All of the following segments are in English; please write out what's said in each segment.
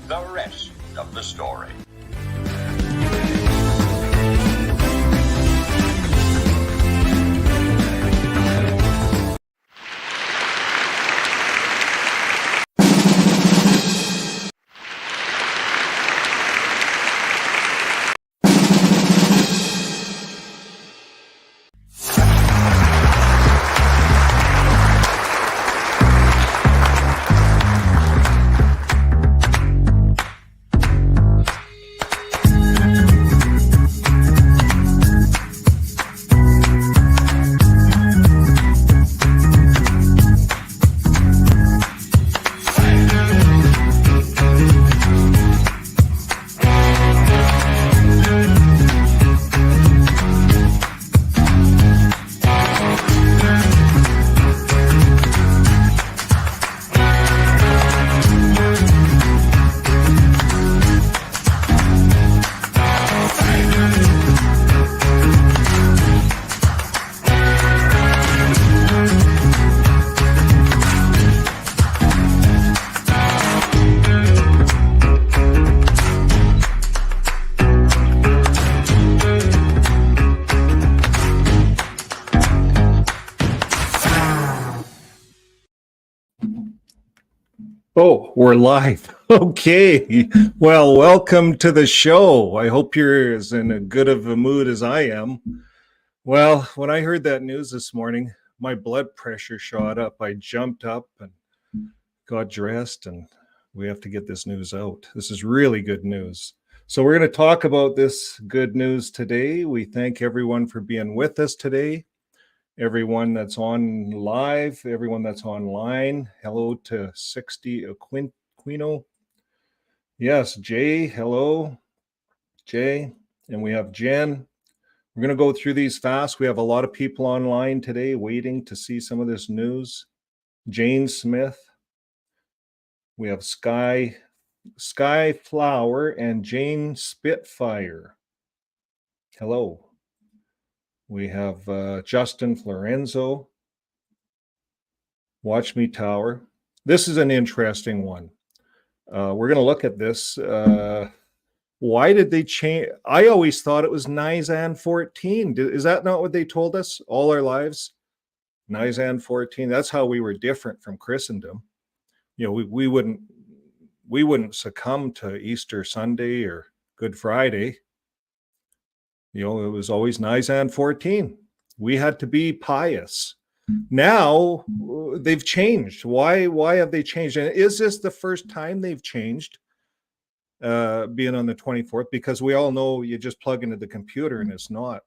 the rest of the story. Oh, we're live. Okay. Well, welcome to the show. I hope you're as in a good of a mood as I am. Well, when I heard that news this morning, my blood pressure shot up. I jumped up and got dressed, and we have to get this news out. This is really good news. So we're going to talk about this good news today. We thank everyone for being with us today. Everyone that's on live, everyone that's online. Hello to 60 Aquino. Yes, Jay, hello, Jay. And we have Jen. We're going to go through these fast. We have a lot of people online today waiting to see some of this news. Jane Smith. We have Sky Flower and Jane Spitfire. Hello. We have Justin Florenzo. Watch Me Tower. This is an interesting one. We're going to look at this. Why did they change? I always thought it was Nisan 14. Is that not what they told us all our lives? Nisan 14. That's how we were different from Christendom. You know, we wouldn't succumb to Easter Sunday or Good Friday. You know, it was always Nisan 14. We had to be pious. Now they've changed. Why have they changed? And is this the first time they've changed, being on the 24th? Because we all know you just plug into the computer and it's not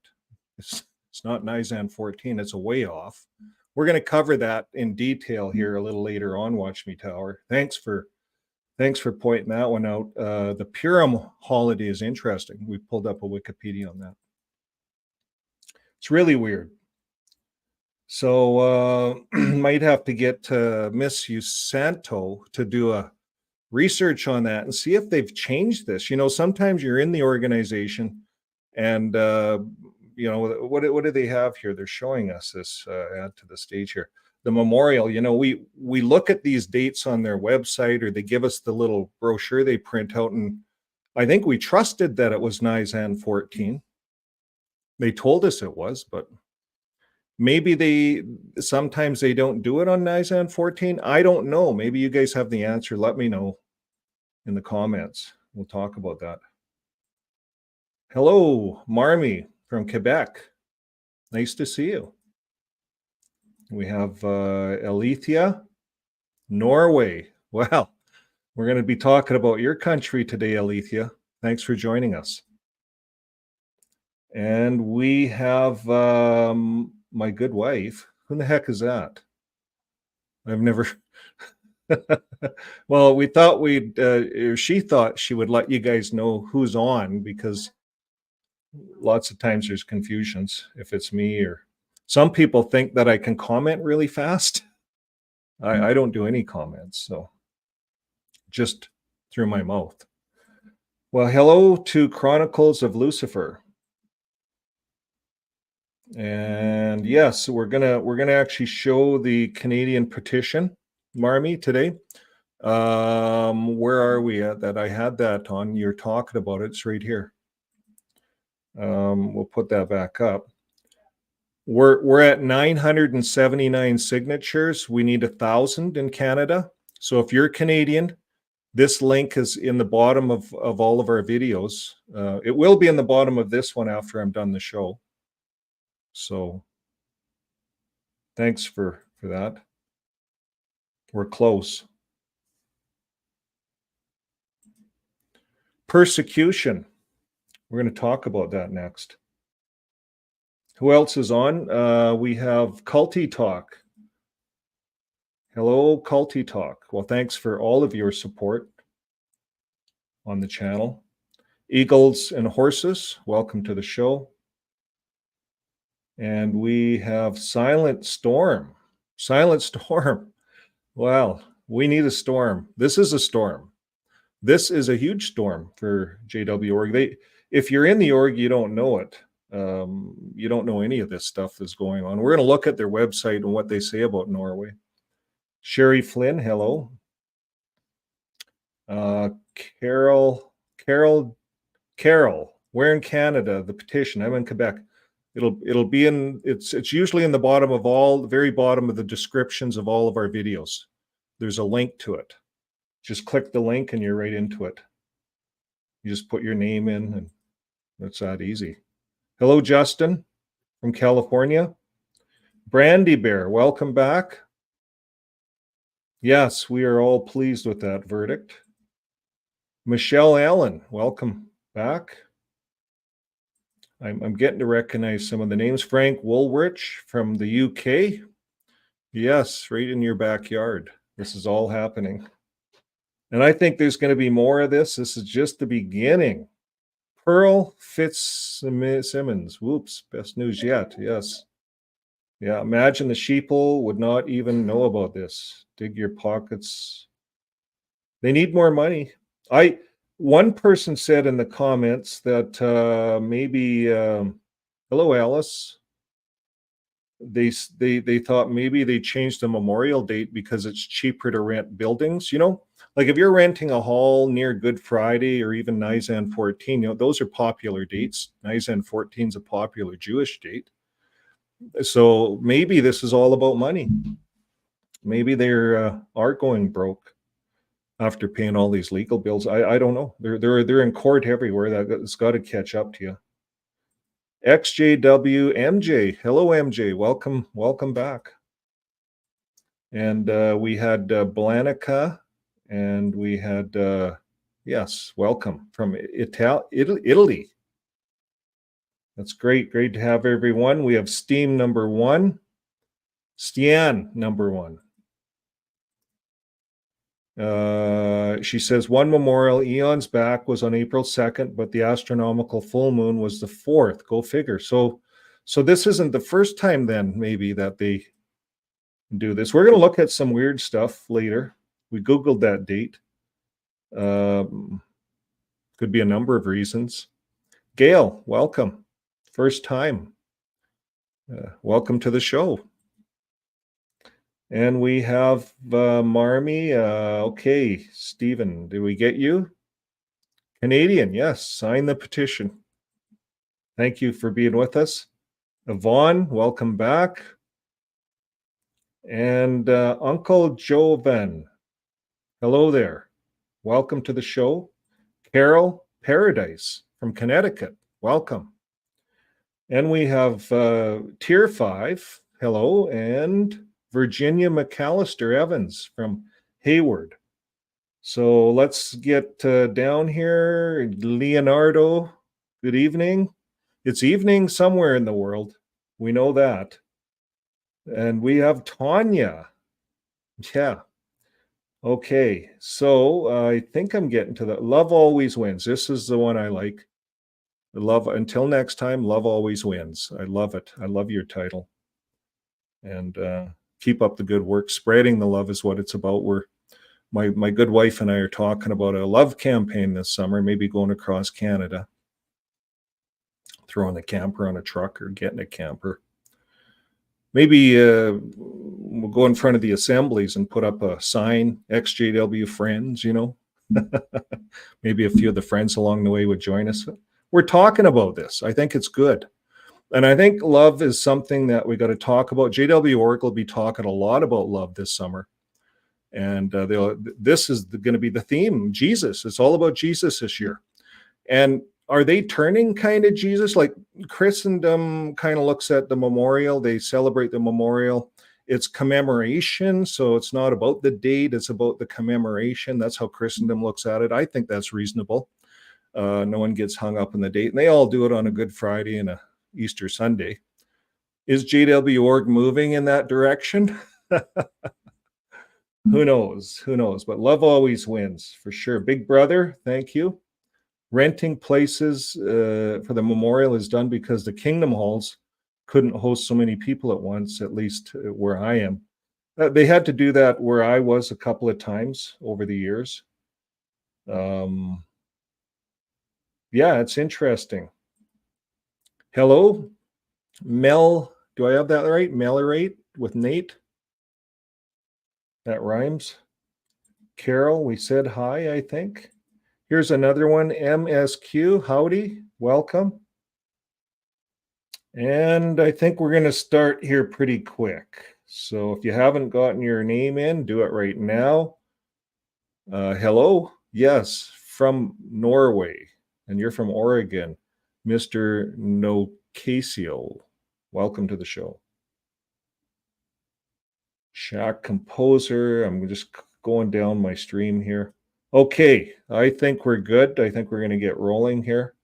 Nisan 14. It's a way off. We're going to cover that in detail here a little later on. Watch Me Tower. Thanks for pointing that one out. The Purim holiday is interesting. We pulled up a Wikipedia on that. It's really weird. So might have to get Miss Usanto to do a research on that and see if they've changed this. You know, sometimes you're in the organization and, you know, what do they have here? They're showing us this, add to the stage here. The memorial, you know, we look at these dates on their website, or they give us the little brochure they print out, and I think we trusted that it was Nisan 14. They told us it was, but maybe sometimes they don't do it on Nisan 14. I don't know. Maybe you guys have the answer. Let me know in the comments. We'll talk about that. Hello, Marmy from Quebec. Nice to see you. We have Alethea, Norway. Well, we're going to be talking about your country today, Alethea. Thanks for joining us. And we have my good wife. Who the heck is that? I've never... Well, we thought she thought she would let you guys know who's on, because lots of times there's confusions if it's me, or some people think that I can comment really fast. I don't do any comments, so just through my mouth. Well, hello to Chronicles of Lucifer. And yes, we're gonna actually show the Canadian petition, Marmy, today. Where are we at that? I had that on. You're talking about it. It's right here. We'll put that back up. We're at 979 signatures. We need 1,000 in Canada. So if you're Canadian, this link is in the bottom of all of our videos. It will be in the bottom of this one after I'm done the show. So thanks for that. We're close. Persecution. We're going to talk about that next. Who else is on? We have Culty Talk. Hello, Culty Talk. Well, thanks for all of your support on the channel. Eagles and Horses, welcome to the show. And we have Silent Storm. Silent Storm. Well, we need a storm. This is a storm. This is a huge storm for JW Org. If you're in the org, you don't know it. You don't know any of this stuff that's going on. We're going to look at their website and what they say about Norway. Sherry Flynn, hello. Carol, where in Canada? The petition. I'm in Quebec. It'll be in. It's usually in the bottom of the very bottom of the descriptions of all of our videos. There's a link to it. Just click the link and you're right into it. You just put your name in, and it's that easy. Hello, Justin from California. Brandy Bear, welcome back. Yes, we are all pleased with that verdict. Michelle Allen, welcome back. I'm getting to recognize some of the names. Frank Woolrich from the UK. Yes, right in your backyard. This is all happening. And I think there's going to be more of this. This is just the beginning. Pearl Fitzsimmons. Whoops, best news yet. Yes. Yeah, imagine the sheeple would not even know about this. Dig your pockets. They need more money. One person said in the comments that maybe, hello, Alice. They thought maybe they changed the memorial date because it's cheaper to rent buildings. You know, like if you're renting a hall near Good Friday or even Nisan 14, you know, those are popular dates. Nisan 14 is a popular Jewish date. So maybe this is all about money. Maybe they are going broke after paying all these legal bills. I don't know. They're in court everywhere. That's got to catch up to you. XJW MJ. Hello, MJ. Welcome back. And we had Blanica, and we had yes, welcome from Italy. That's great. Great to have everyone. We have Steam number 1. Stian number 1. She says, one memorial eons back was on April 2nd, but the astronomical full moon was the 4th. Go figure. So this isn't the first time then, maybe, that they do this. We're going to look at some weird stuff later. We Googled that date. Could be a number of reasons. Gail, welcome. First time. Welcome to the show. And we have Marmy. Okay, Stephen, did we get you? Canadian, yes, sign the petition. Thank you for being with us. Yvonne, welcome back. And Uncle Jovan, hello there. Welcome to the show. Carol Paradise from Connecticut, welcome. And we have Tier 5, hello, and Virginia McAllister Evans from Hayward. So let's get down here. Leonardo, good evening. It's evening somewhere in the world. We know that. And we have Tanya. Yeah. Okay. So I think I'm getting to the love always wins. This is the one I like. Love, until next time, love always wins. I love it. I love your title. And keep up the good work. Spreading the love is what it's about. My good wife and I are talking about a love campaign this summer, maybe going across Canada, throwing a camper on a truck or getting a camper. Maybe we'll go in front of the assemblies and put up a sign, XJW friends, you know. Maybe a few of the friends along the way would join us. We're talking about this. I think it's good. And I think love is something that we got to talk about. JW Org will be talking a lot about love this summer. And this is going to be the theme, Jesus. It's all about Jesus this year. And are they turning kind of Jesus? Like Christendom kind of looks at the memorial. They celebrate the memorial. It's commemoration. So it's not about the date. It's about the commemoration. That's how Christendom looks at it. I think that's reasonable. No one gets hung up on the date. And they all do it on a Good Friday and a Easter Sunday. Is JW Org moving in that direction? Who knows? Who knows? But love always wins, for sure. Big Brother, thank you. Renting places for the memorial is done because the Kingdom Halls couldn't host so many people at once, at least where I am. They had to do that where I was a couple of times over the years. Yeah, it's interesting. Hello, Mel. Do I have that right? Melorate with Nate. That rhymes. Carol, we said hi, I think. Here's another one, MSQ. Howdy, welcome. And I think we're going to start here pretty quick. So if you haven't gotten your name in, do it right now. Hello, yes, from Norway, and you're from Oregon, Mr. Nocasio. Welcome to the show. Shack Composer, I'm just going down my stream here. Okay, I think we're good. I think we're going to get rolling here.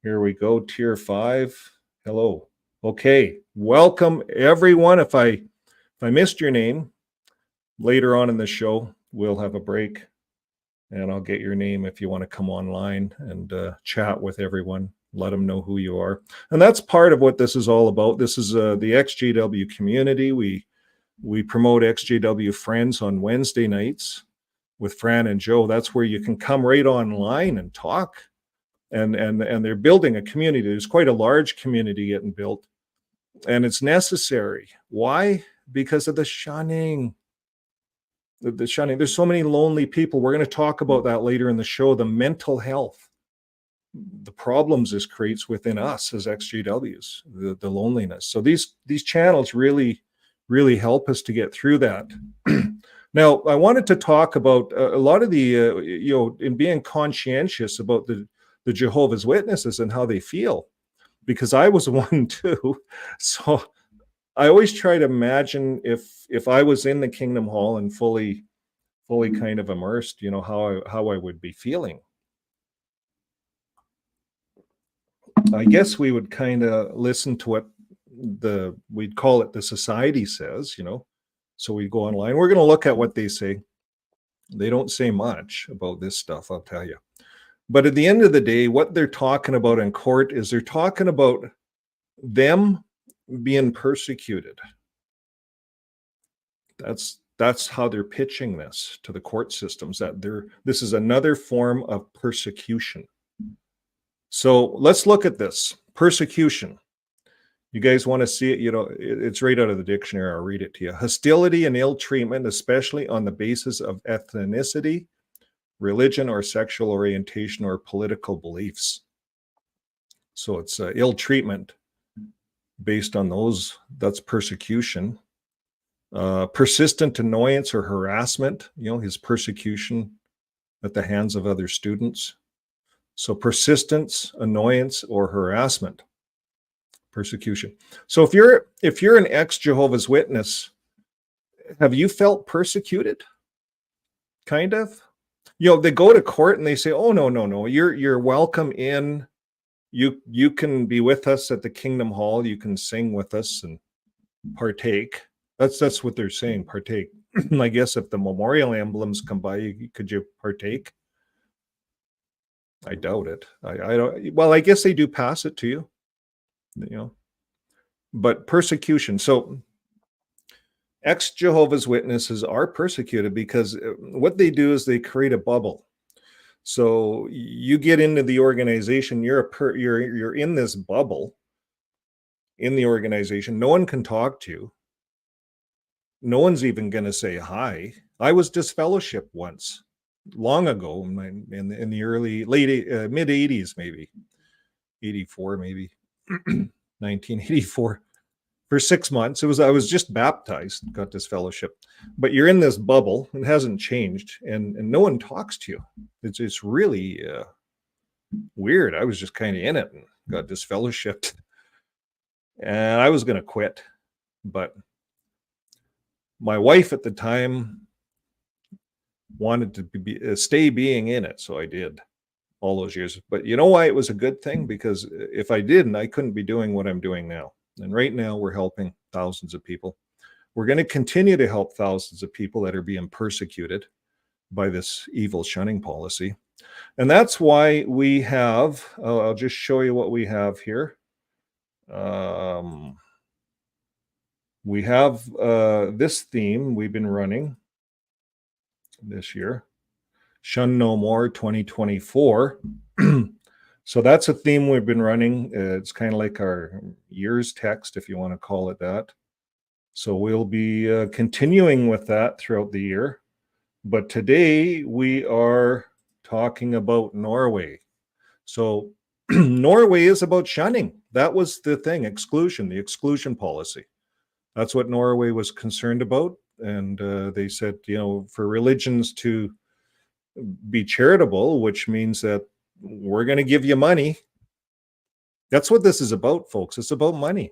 Here we go, Tier 5. Hello. Okay, welcome everyone. If I missed your name, later on in the show, we'll have a break and I'll get your name if you want to come online and chat with everyone. Let them know who you are. And that's part of what this is all about. This is the XJW community. We promote XJW Friends on Wednesday nights with Fran and Joe. That's where you can come right online and talk. And they're building a community. There's quite a large community getting built. And it's necessary. Why? Because of the shunning. The shunning. There's so many lonely people. We're going to talk about that later in the show. The mental health, the problems this creates within us as XJWs, the loneliness. So these channels really help us to get through that. Now, I wanted to talk about a lot of the, in being conscientious about the Jehovah's Witnesses and how they feel, because I was one too. So I always try to imagine if I was in the Kingdom Hall and fully kind of immersed, how I would be feeling. I guess we would kind of listen to what we'd call it the society says, So we go online. We're going to look at what they say. They don't say much about this stuff, I'll tell you. But at the end of the day, what they're talking about in court is they're talking about them being persecuted. That's how they're pitching this to the court systems, that this is another form of persecution. So let's look at this. Persecution. You guys want to see it? It's right out of the dictionary. I'll read it to you. Hostility and ill treatment, especially on the basis of ethnicity, religion, or sexual orientation, or political beliefs. So it's ill treatment based on those. That's persecution. Persistent annoyance or harassment, his persecution at the hands of other students. So persistence, annoyance, or harassment. Persecution. So if you're an ex-Jehovah's Witness, have you felt persecuted? Kind of. They go to court and they say, "Oh no, you're welcome in. You can be with us at the Kingdom Hall. You can sing with us and partake." That's what they're saying. Partake. I guess if the memorial emblems come by, could you partake? I doubt it. I don't. Well, I guess they do pass it to you. But persecution. So ex-Jehovah's Witnesses are persecuted because what they do is they create a bubble. So you get into the organization, you're in this bubble in the organization. No one can talk to you. no one's even going to say hi. I was disfellowshipped once, long ago, in the early, mid 80s, maybe 84, maybe 1984. For 6 months, I was just baptized, got this fellowship, but you're in this bubble. It hasn't changed, and no one talks to you. It's really weird. I was just kind of in it and got disfellowshipped, and I was going to quit, but my wife at the time wanted to stay being in it, so I did all those years. But you know why it was a good thing? Because if I didn't, I couldn't be doing what I'm doing now. And right now we're helping thousands of people. We're going to continue to help thousands of people that are being persecuted by this evil shunning policy. And that's why we have, I'll just show you what we have here. We have this theme we've been running this year, Shun No More 2024. So that's a theme we've been running. It's kind of like our year's text, if you want to call it that. So we'll be continuing with that throughout the year. But today we are talking about Norway. So Norway is about shunning. That was the thing, exclusion, the exclusion policy. That's what Norway was concerned about. And they said, you know, for religions to be charitable, which means that we're going to give you money. That's what this is about, folks. It's about money.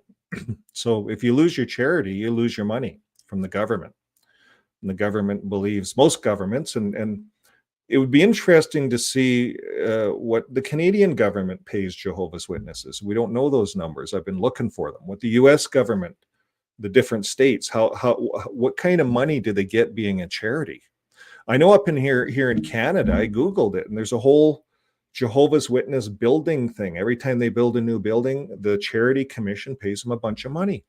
So if you lose your charity, you lose your money from the government. And the government believes, most governments, and it would be interesting to see what the Canadian government pays Jehovah's Witnesses. We don't know those numbers. I've been looking for them. What the US government, the different states, what kind of money do they get being a charity? I know up in here in Canada, I Googled it, and there's a whole Jehovah's Witness building thing. Every time they build a new building, the charity commission pays them a bunch of money.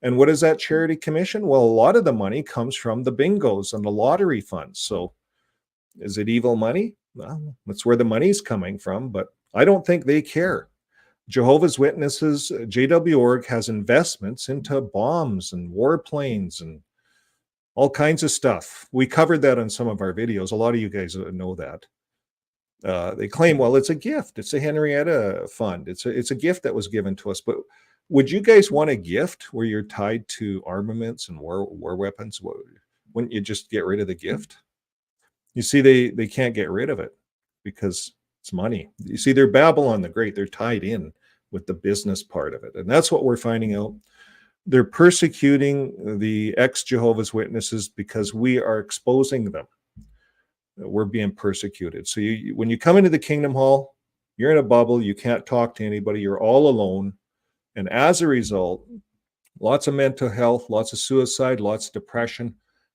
And what is that charity commission? Well, a lot of the money comes from the bingos and the lottery funds. So is it evil money? Well, that's where the money's coming from, but I don't think they care. Jehovah's Witnesses, JW.org has investments into bombs and warplanes and all kinds of stuff. We covered that on some of our videos. A lot of you guys know that. They claim, well, it's a gift. It's a Henrietta fund. It's a gift that was given to us. But would you guys want a gift where you're tied to armaments and war weapons? Wouldn't you just get rid of the gift? You see, they can't get rid of it because it's money. You see, they're Babylon the Great. They're tied in with the business part of it. And that's what we're finding out. They're persecuting the ex-Jehovah's Witnesses because we are exposing them. We're being persecuted. So when you come into the Kingdom Hall, you're in a bubble. You can't talk to anybody. You're all alone. And as a result, lots of mental health, lots of suicide, lots of depression.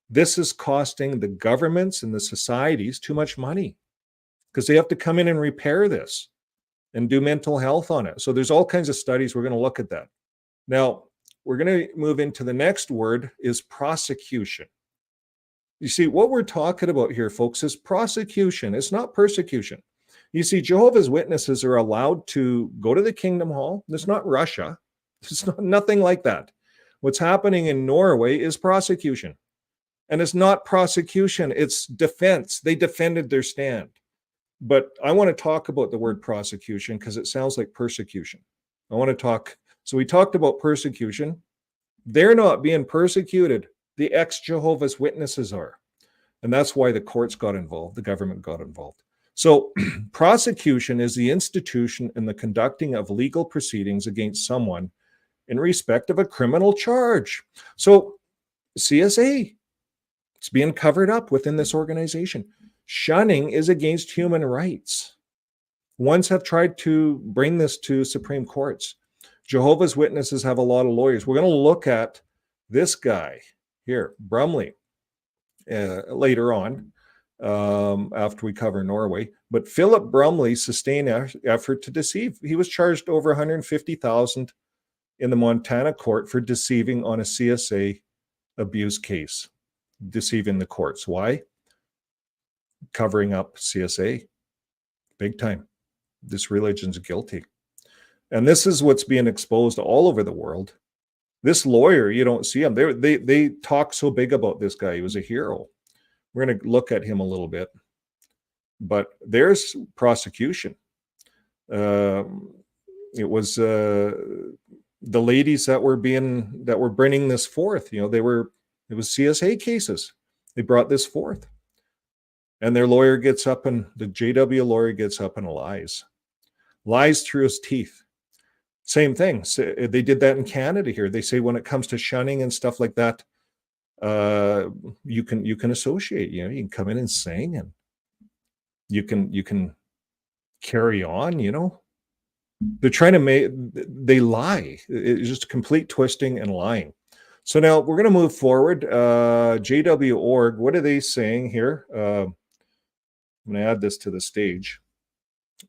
This is costing the governments and the societies too much money because they have to come in and repair this and do mental health on it. So there's all kinds of studies. We're going to look at that. Now, we're going to move into the next word is prosecution. You see, what we're talking about here, folks, is prosecution. It's not persecution. You see, Jehovah's Witnesses are allowed to go to the Kingdom Hall. It's not Russia. It's nothing like that. What's happening in Norway is prosecution. And it's not prosecution, it's defense. They defended their stand. But I want to talk about the word prosecution because it sounds like persecution. I want to talk. So we talked about persecution. They're not being persecuted. The ex-Jehovah's Witnesses are. And that's why the courts got involved. The government got involved. So prosecution is the institution in the conducting of legal proceedings against someone in respect of a criminal charge. So CSA, it's being covered up within this organization. Shunning is against human rights. Ones have tried to bring this to Supreme Courts. Jehovah's Witnesses have a lot of lawyers. We're going to look at this guy here, Brumley, later on, after we cover Norway. But Philip Brumley sustained effort to deceive. He was charged over $150,000 in the Montana court for deceiving on a CSA abuse case, deceiving the courts. Why? Covering up CSA, big time. This religion's guilty. And this is what's being exposed all over the world. This lawyer, you don't see him. They talk so big about this guy. He was a hero. We're going to look at him a little bit. But there's prosecution. It was the ladies that were bringing this forth. It was CSA cases. They brought this forth, and their lawyer gets up, and the JW lawyer gets up and lies through his teeth. Same thing. So they did that in Canada here. They say when it comes to shunning and stuff like that, you can associate. You can come in and sing, and you can carry on. They're trying to they lie. It's just complete twisting and lying. So now we're going to move forward. JW.org, what are they saying here? I'm going to add this to the stage.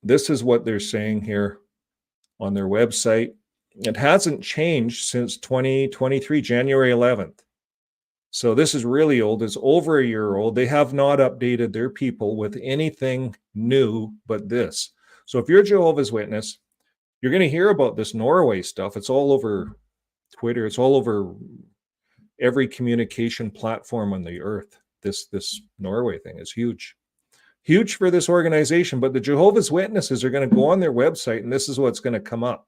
This is what they're saying here on their website. It hasn't changed since 2023, January 11th. So this is really old. It's over a year old. They have not updated their people with anything new but this. So if you're a Jehovah's Witness, you're going to hear about this Norway stuff. It's all over Twitter. It's all over every communication platform on the earth. This Norway thing is huge. Huge for this organization. But the Jehovah's Witnesses are going to go on their website, and this is what's going to come up.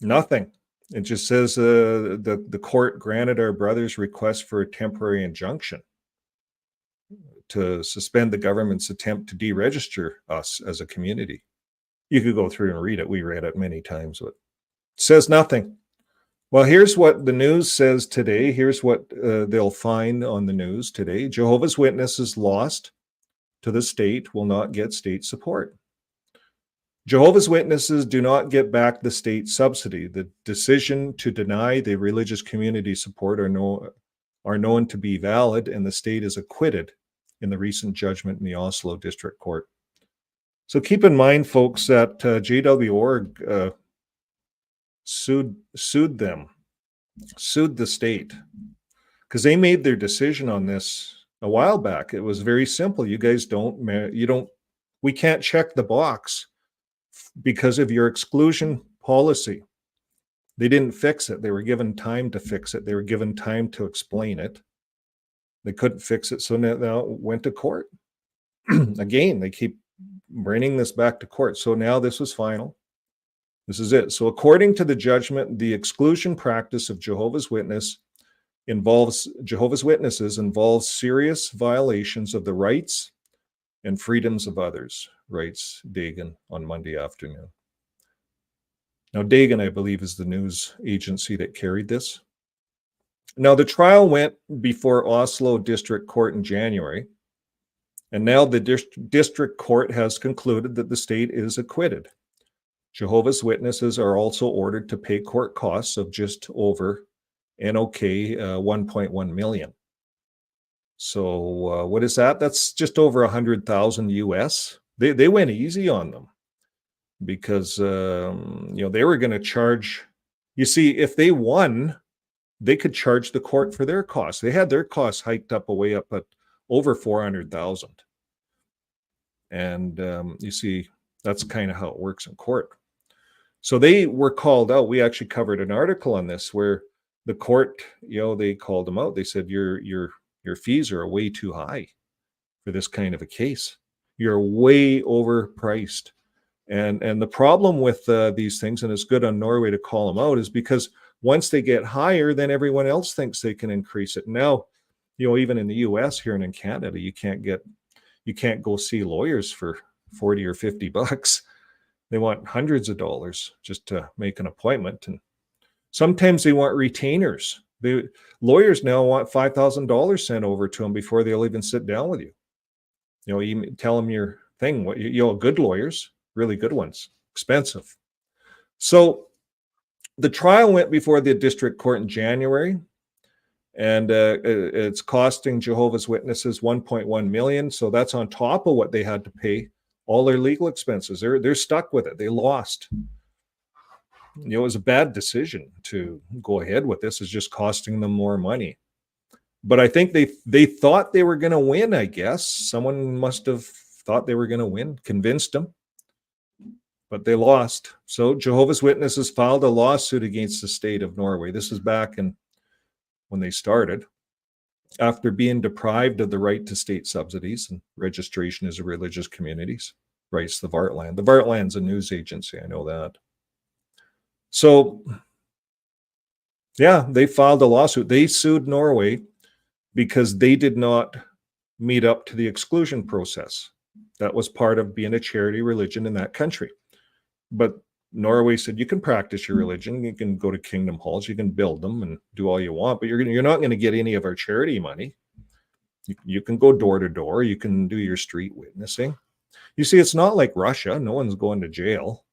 Nothing. It just says the court granted our brother's request for a temporary injunction to suspend the government's attempt to deregister us as a community. You could go through and read it. We read it many times, but it says nothing. Well, here's what the news says today. Here's what they'll find on the news today. Jehovah's Witnesses lost to the state will not get state support. Jehovah's Witnesses do not get back the state subsidy. The decision to deny the religious community support are known to be valid, and the state is acquitted in the recent judgment in the Oslo District Court. So keep in mind, folks, that JW.org sued the state, because they made their decision on this a while back. It was very simple. You guys we can't check the box because of your exclusion policy. They didn't fix it. They were given time to fix it. They were given time to explain it. They couldn't fix it, so now it went to court. Again, they keep bringing this back to court. So now this was final. This is it. So according to the judgment, the exclusion practice of Jehovah's Witnesses involves serious violations of the rights and freedoms of others, writes Dagan on Monday afternoon. Now, Dagan, I believe, is the news agency that carried this. Now, the trial went before Oslo District Court in January, and now the District Court has concluded that the state is acquitted. Jehovah's Witnesses are also ordered to pay court costs of just over NOK 1.1 million. So what is that? That's just over 100,000 US. They went easy on them because they were going to charge. You see, if they won, they could charge the court for their costs. They had their costs hiked up way up at over 400,000. And you see, that's kind of how it works in court. So they were called out. We actually covered an article on this where the court, they called them out. They said, your fees are way too high for this kind of a case. You're way overpriced. And the problem with these things, and it's good on Norway to call them out, is because once they get higher, then everyone else thinks they can increase it. Now, even in the US here and in Canada, you can't go see lawyers for 40 or 50 bucks. They want hundreds of dollars just to make an appointment. And sometimes they want retainers. Lawyers now want $5,000 sent over to them before they'll even sit down with you. You tell them your thing. Good lawyers, really good ones, expensive. So the trial went before the district court in January, and it's costing Jehovah's Witnesses 1.1 million. So that's on top of what they had to pay all their legal expenses. They're stuck with it. They lost. It was a bad decision to go ahead with this. It's just costing them more money. But I think they thought they were going to win, I guess. Someone must have thought they were going to win, convinced them. but they lost. So Jehovah's Witnesses filed a lawsuit against the state of Norway. This is back in when they started, after being deprived of the right to state subsidies and registration as a religious communities, rights to the Vartland. The Vartland's a news agency, I know that. So, yeah, they filed a lawsuit. They sued Norway because they did not meet up to the exclusion process. That was part of being a charity religion in that country. But Norway said, you can practice your religion, you can go to kingdom halls, you can build them and do all you want, but you're not going to get any of our charity money. You can go door to door, you can do your street witnessing. You see, it's not like Russia. No one's going to jail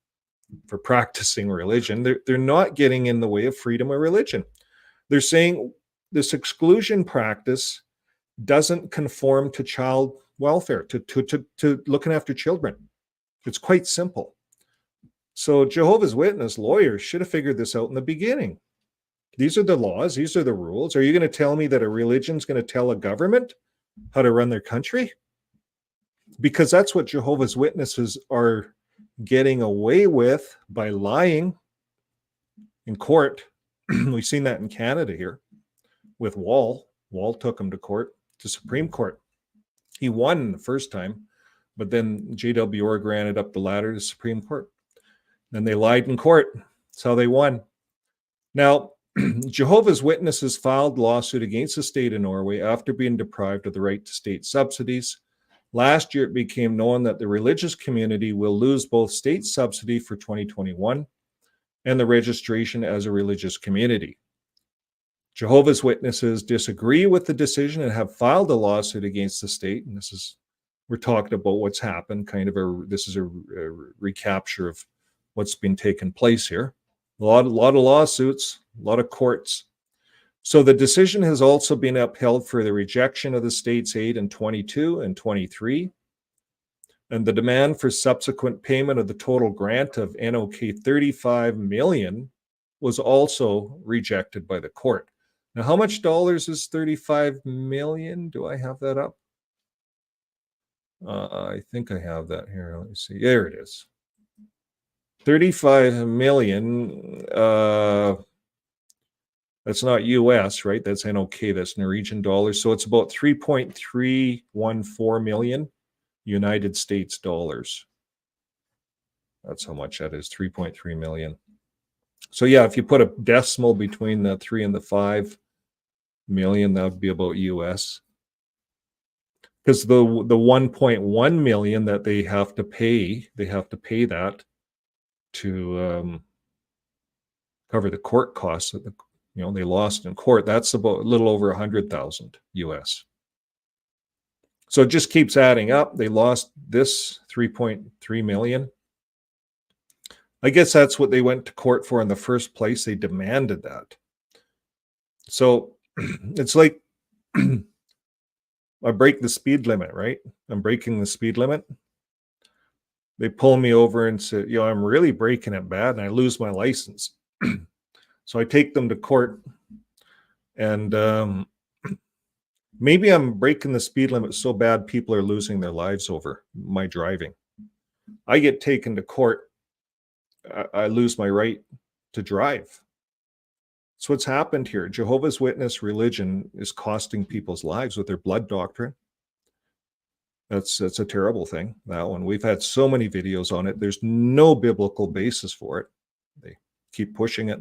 for practicing religion. They're not getting in the way of freedom of religion. They're saying this exclusion practice doesn't conform to child welfare, to looking after children. It's quite simple. So Jehovah's Witness lawyers should have figured this out in the beginning. These are the laws. These are the rules. Are you going to tell me that a religion's going to tell a government how to run their country? Because that's what Jehovah's Witnesses are getting away with by lying in court. We've seen that in Canada here with Wall. Wall took him to court, to Supreme Court. He won the first time, but then JWR granted up the ladder to Supreme Court. And they lied in court. That's how they won. Now, Jehovah's Witnesses filed lawsuit against the state of Norway after being deprived of the right to state subsidies. Last year, it became known that the religious community will lose both state subsidy for 2021 and the registration as a religious community. Jehovah's Witnesses disagree with the decision and have filed a lawsuit against the state. And we're talking about what's happened, this is a recapture of what's been taking place here. A lot of lawsuits, a lot of courts. So the decision has also been upheld for the rejection of the state's aid in 22 and 23. And the demand for subsequent payment of the total grant of NOK 35 million was also rejected by the court. Now, how much dollars is 35 million? Do I have that up? I think I have that here. Let me see. There it is. 35 million. That's not US, right? That's NOK. That's Norwegian dollars. So it's about 3.314 million United States dollars. That's how much that is, 3.3 million. So yeah, if you put a decimal between the 3 and the 5 million, that would be about US. Because the 1.1 million that they have to pay that to cover the court costs that they lost in court. That's about a little over 100,000 US. So it just keeps adding up. They lost this 3.3 million. I guess that's what they went to court for in the first place. They demanded that. So it's like I break the speed limit, right? I'm breaking the speed limit. They pull me over and say, I'm really breaking it bad, and I lose my license. So I take them to court, and maybe I'm breaking the speed limit so bad people are losing their lives over my driving. I get taken to court. I lose my right to drive. That's what's happened here. Jehovah's Witness religion is costing people's lives with their blood doctrine. That's a terrible thing, that one. We've had so many videos on it. There's no biblical basis for it. They keep pushing it.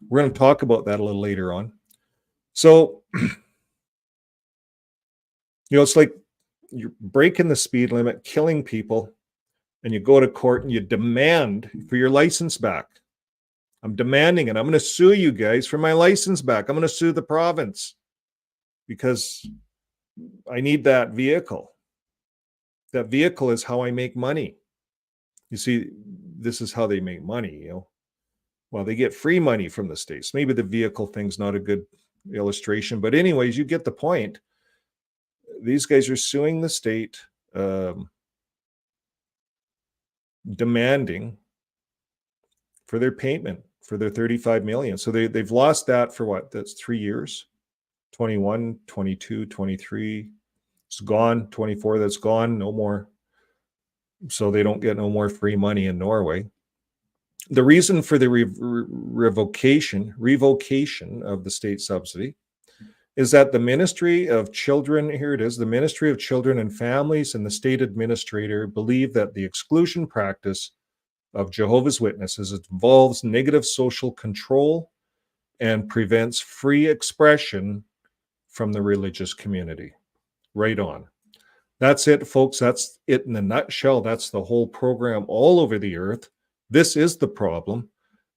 We're going to talk about that a little later on. So, it's like you're breaking the speed limit, killing people, and you go to court and you demand for your license back. I'm demanding it. I'm going to sue you guys for my license back. I'm going to sue the province because I need that vehicle. That vehicle is how I make money. You see, this is how they make money, Well, they get free money from the states. Maybe the vehicle thing's not a good illustration, but anyways, you get the point. These guys are suing the state, demanding for their payment for their 35 million. So they've lost that for what? That's 3 years. 21, 22, 23. It's gone. 24, that's gone. No more. so they don't get no more free money in Norway. The reason for the revocation of the state subsidy is that the Ministry of Children, here it is, the Ministry of Children and Families and the state administrator believe that the exclusion practice of Jehovah's Witnesses involves negative social control and prevents free expression from the religious community. Right on. That's it, folks. That's it in a nutshell. That's the whole program all over the earth. This is the problem.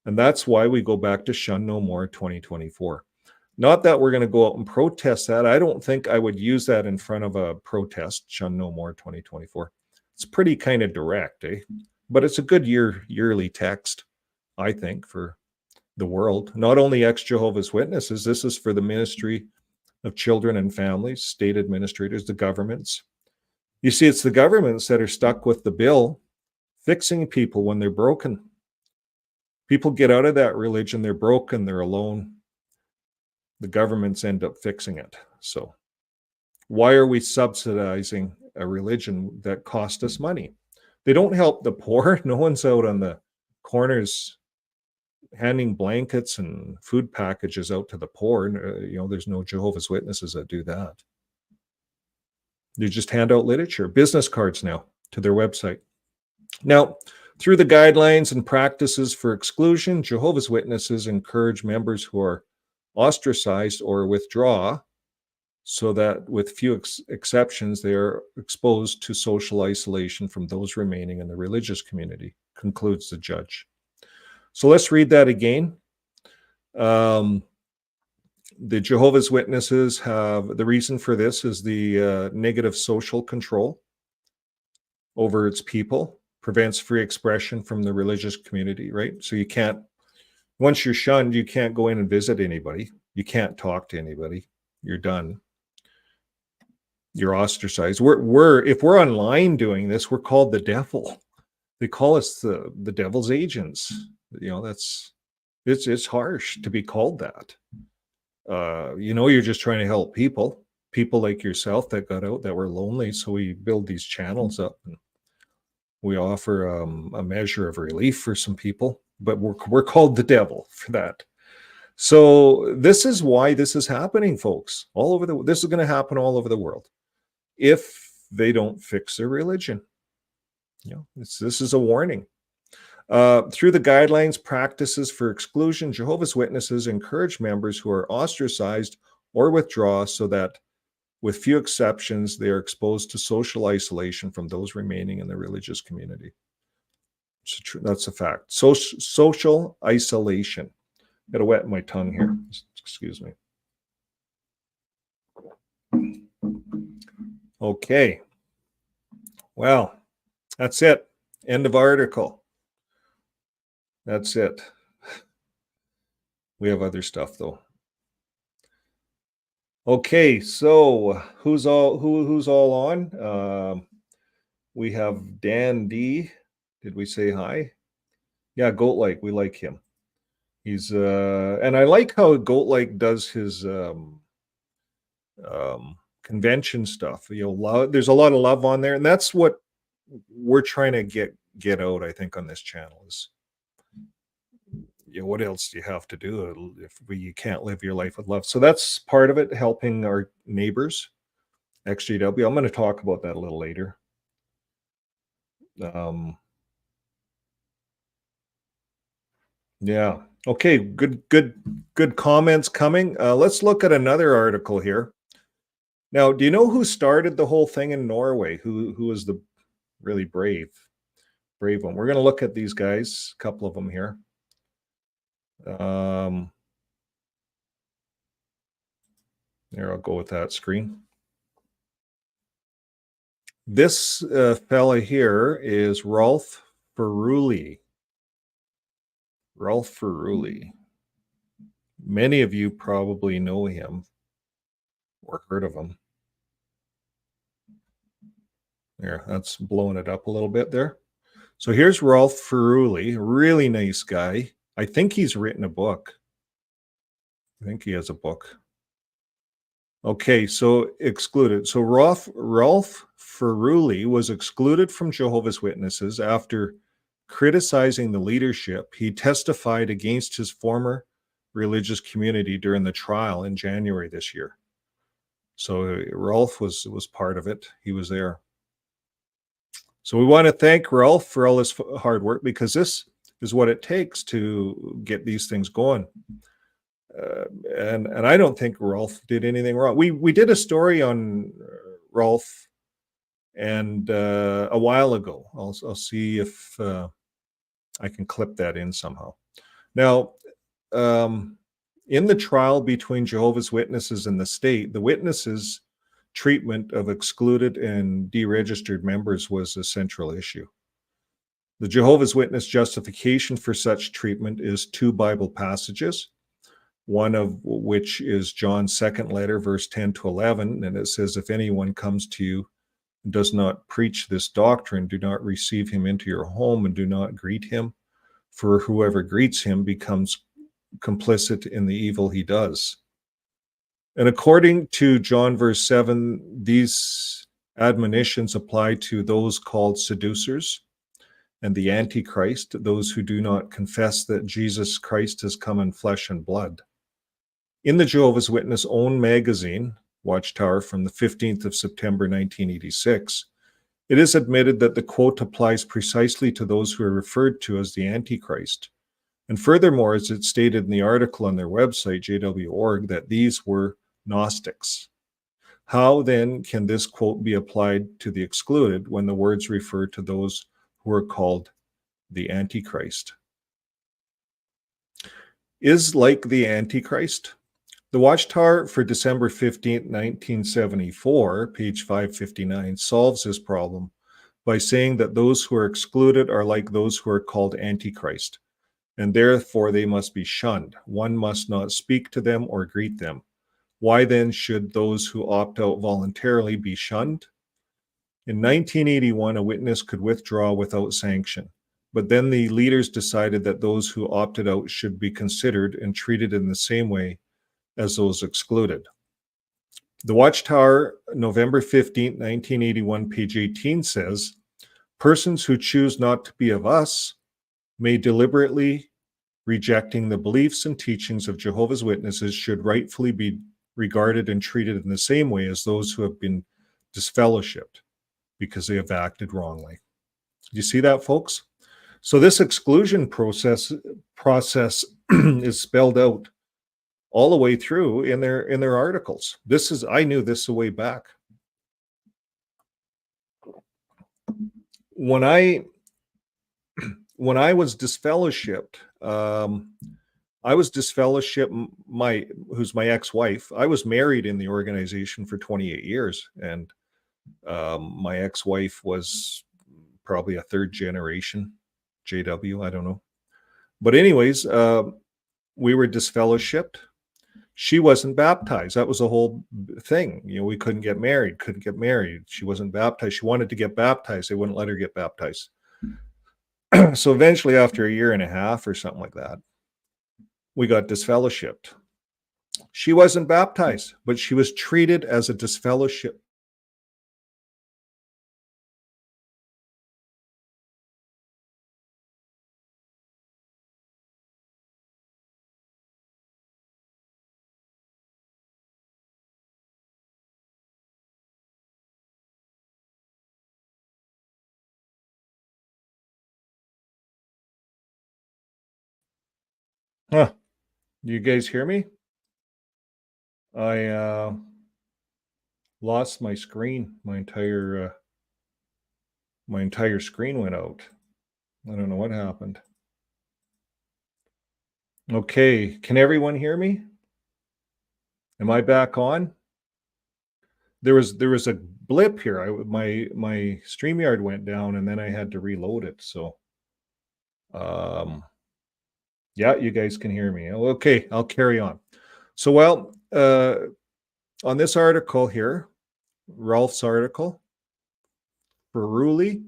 And that's why we go back to Shun No More 2024. Not that we're going to go out and protest that. I don't think I would use that in front of a protest, Shun No More 2024. It's pretty kind of direct, eh? But it's a good yearly text, I think, for the world. Not only ex-Jehovah's Witnesses, this is for the Ministry of Children and Families, state administrators, the governments. You see, it's the governments that are stuck with the bill, fixing people when they're broken. People get out of that religion, they're broken, they're alone. The governments end up fixing it. So why are we subsidizing a religion that cost us money? They don't help the poor. No one's out on the corners handing blankets and food packages out to the poor. There's no Jehovah's Witnesses that do that. They just hand out literature, business cards now to their website. Now, through the guidelines and practices for exclusion, Jehovah's Witnesses encourage members who are ostracized or withdraw, so that with few exceptions, they are exposed to social isolation from those remaining in the religious community, concludes the judge. So let's read that again. The Jehovah's Witnesses have, the reason for this is the negative social control over its people, prevents free expression from the religious community, right? So you can't, once you're shunned, you can't go in and visit anybody. You can't talk to anybody. You're done. You're ostracized. If we're online doing this, we're called the devil. They call us the devil's agents. It's harsh to be called that. You're just trying to help people like yourself that got out, that were lonely. So we build these channels up and we offer a measure of relief for some people, but we're called the devil for that. So this is why this is happening, folks, all over this is going to happen all over the world if they don't fix their religion. This is a warning. Through the guidelines, practices for exclusion, Jehovah's Witnesses encourage members who are ostracized or withdraw, so that with few exceptions, they are exposed to social isolation from those remaining in the religious community. That's a fact. Social isolation. Got to wet my tongue here. Excuse me. Okay. Well, that's it. End of article. That's it. We have other stuff though. Okay, so who's all on? We have Dan D. Did we say hi? Yeah, Goat-like. We like him. He's and I like how Goat-like does his convention stuff. There's a lot of love on there, and that's what we're trying to get out, I think, on this channel is, what else do you have to do if you can't live your life with love? So that's part of it, helping our neighbors, XJW. I'm going to talk about that a little later. Yeah. Okay. Good comments coming. Let's look at another article here. Now, do you know who started the whole thing in Norway? Who was the really brave one? We're going to look at these guys, a couple of them here. There, I'll go with that screen. This fella here is Rolf Feruli. Rolf Feruli. Many of you probably know him or heard of him. There, that's blowing it up a little bit there. So here's Rolf Feruli, a really nice guy. I think he's written a book. I think he has a book. Okay, so excluded. So Rolf Ferruli was excluded from Jehovah's Witnesses after criticizing the leadership. He testified against his former religious community during the trial in January this year. So Rolf was part of it. He was there. So we want to thank Rolf for all his hard work, because this is what it takes to get these things going. And I don't think Rolf did anything wrong. We did a story on Rolf and a while ago. I'll see if I can clip that in somehow. Now, in the trial between Jehovah's Witnesses and the state, the witnesses' treatment of excluded and deregistered members was a central issue. The Jehovah's Witness justification for such treatment is 2 Bible passages, one of which is John's 2nd letter, verse 10 to 11, and it says, "If anyone comes to you and does not preach this doctrine, do not receive him into your home and do not greet him, for whoever greets him becomes complicit in the evil he does." And according to John verse 7, these admonitions apply to those called seducers and the Antichrist, those who do not confess that Jesus Christ has come in flesh and blood. In the Jehovah's Witness own magazine, Watchtower, from the 15th of September 1986, it is admitted that the quote applies precisely to those who are referred to as the Antichrist. And furthermore, as it's stated in the article on their website, jw.org, that these were Gnostics. How then can this quote be applied to the excluded when the words refer to those who are called the Antichrist? Is like the Antichrist? The Watchtower for December 15, 1974, page 559, solves this problem by saying that those who are excluded are like those who are called Antichrist, and therefore they must be shunned. One must not speak to them or greet them. Why then should those who opt out voluntarily be shunned? In 1981, a witness could withdraw without sanction, but then the leaders decided that those who opted out should be considered and treated in the same way as those excluded. The Watchtower, November 15, 1981, page 18 says, "Persons who choose not to be of us may deliberately rejecting the beliefs and teachings of Jehovah's Witnesses should rightfully be regarded and treated in the same way as those who have been disfellowshipped because they have acted wrongly." Do you see that, folks? So this exclusion process is spelled out all the way through in their articles. I knew this a way back. When I was disfellowshipped, I was disfellowshipped, who's my ex-wife. I was married in the organization for 28 years, and my ex-wife was probably a 3rd generation JW, I don't know. But anyways, we were disfellowshipped. She wasn't baptized. That was the whole thing. We couldn't get married. She wasn't baptized. She wanted to get baptized. They wouldn't let her get baptized. So eventually, after a year and a half or something like that, we got disfellowshipped. She wasn't baptized, but she was treated as a disfellowship. Huh. Do you guys hear me? I lost my screen. My entire screen went out. I don't know what happened. Okay, can everyone hear me? Am I back on? There was a blip here. My StreamYard went down and then I had to reload it. So yeah, you guys can hear me. Okay, I'll carry on. So on this article here, Rolf's article, Ferruli,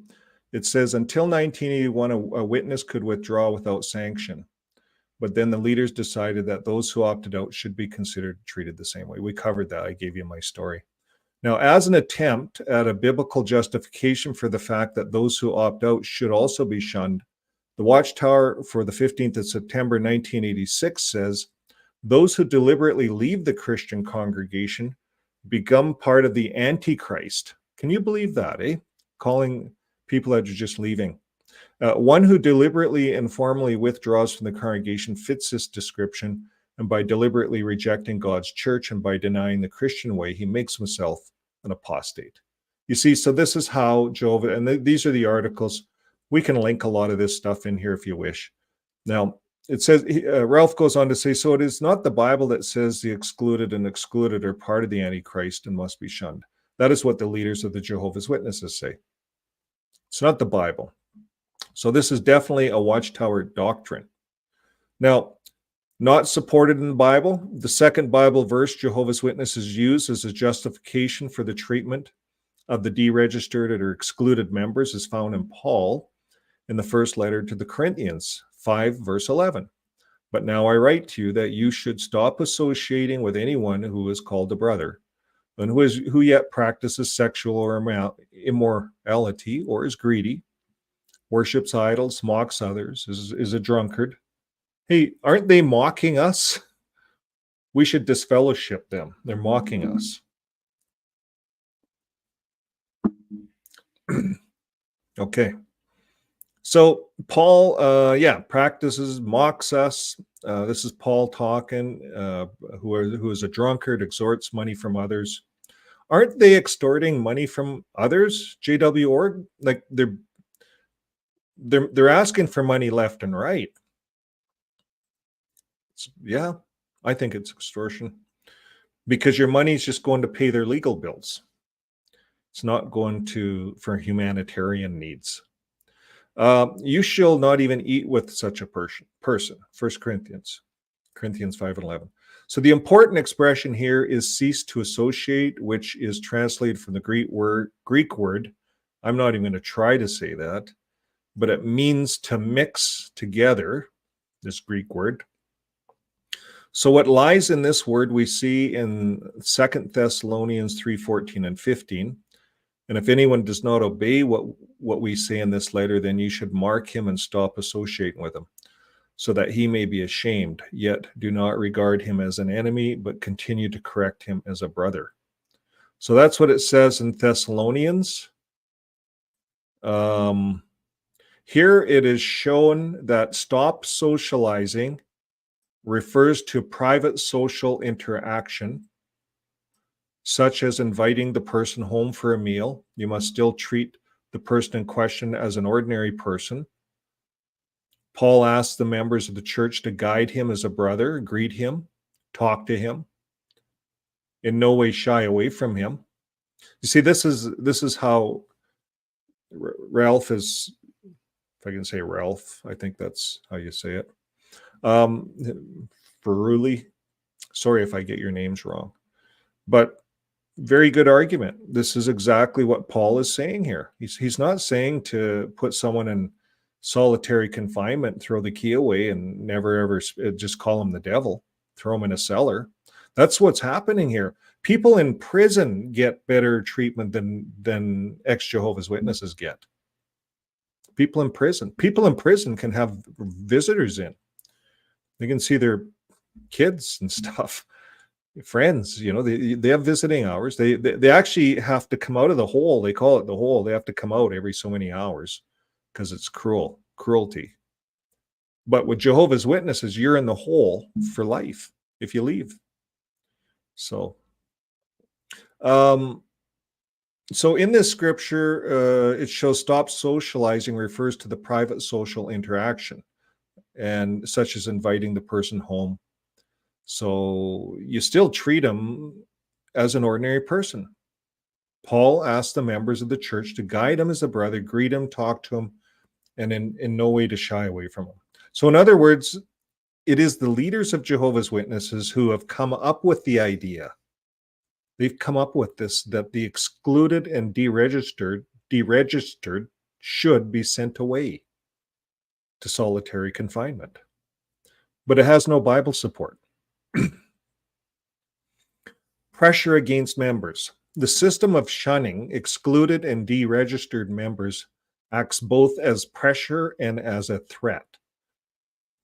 it says until 1981, a witness could withdraw without sanction. But then the leaders decided that those who opted out should be considered treated the same way. We covered that. I gave you my story. Now, as an attempt at a biblical justification for the fact that those who opt out should also be shunned, the Watchtower for the 15th of September 1986 says, those who deliberately leave the Christian congregation become part of the Antichrist. Can you believe that, eh? Calling people that are just leaving. One who deliberately and formally withdraws from the congregation fits this description, and by deliberately rejecting God's church and by denying the Christian way, he makes himself an apostate. You see, so this is how Jehovah, and these are the articles. We can link a lot of this stuff in here if you wish. Now, it says, Ralph goes on to say, so it is not the Bible that says the excluded and excluded are part of the Antichrist and must be shunned. That is what the leaders of the Jehovah's Witnesses say. It's not the Bible. So this is definitely a Watchtower doctrine. Now, not supported in the Bible, the second Bible verse Jehovah's Witnesses use as a justification for the treatment of the deregistered or excluded members is found in Paul in the first letter to the Corinthians, 5 verse 11. But now I write to you that you should stop associating with anyone who is called a brother, and who yet practices sexual or immorality, or is greedy, worships idols, mocks others, is a drunkard. Hey, aren't they mocking us? We should disfellowship them. They're mocking us. Okay. So Paul, practices, mocks us. This is Paul talking, who is a drunkard, extorts money from others. Aren't they extorting money from others? J.W. Org, like they're asking for money left and right. Yeah, I think it's extortion, because your money's just going to pay their legal bills. It's not going for humanitarian needs. You shall not even eat with such a person. 1 Corinthians 5:11. So the important expression here is cease to associate, which is translated from the Greek word. I'm not even going to try to say that, but it means to mix together, this Greek word. So what lies in this word we see in 2 Thessalonians 3:14 and 15. And if anyone does not obey what we say in this letter, then you should mark him and stop associating with him, so that he may be ashamed. Yet do not regard him as an enemy, but continue to correct him as a brother. So that's what it says in Thessalonians. Here it is shown that stop socializing refers to private social interaction, such as inviting the person home for a meal. You must still treat the person in question as an ordinary person. Paul asks the members of the church to guide him as a brother, greet him, talk to him, in no way shy away from him. You see, this is how Ralph is, if I can say Ralph, I think that's how you say it. Ferruli, sorry if I get your names wrong, but very good argument. This is exactly what Paul is saying here. He's not saying to put someone in solitary confinement, throw the key away, and never ever just call him the devil, throw him in a cellar. That's what's happening here. People in prison get better treatment than ex-Jehovah's Witnesses get. People in prison can have visitors in. They can see their kids and stuff, friends. They have visiting hours. They actually have to come out of the hole. They call it the hole. They have to come out every so many hours because it's cruelty. But with Jehovah's Witnesses, you're in the hole for life if you leave. So in this scripture, it shows stop socializing refers to the private social interaction, and such as inviting the person home. So you still treat them as an ordinary person. Paul asked the members of the church to guide him as a brother, greet him, talk to him, and in no way to shy away from him. So in other words, it is the leaders of Jehovah's Witnesses who have come up with the idea. They've come up with this, that the excluded and deregistered should be sent away to solitary confinement. But it has no Bible support. Pressure against members. The system of shunning excluded and deregistered members acts both as pressure and as a threat.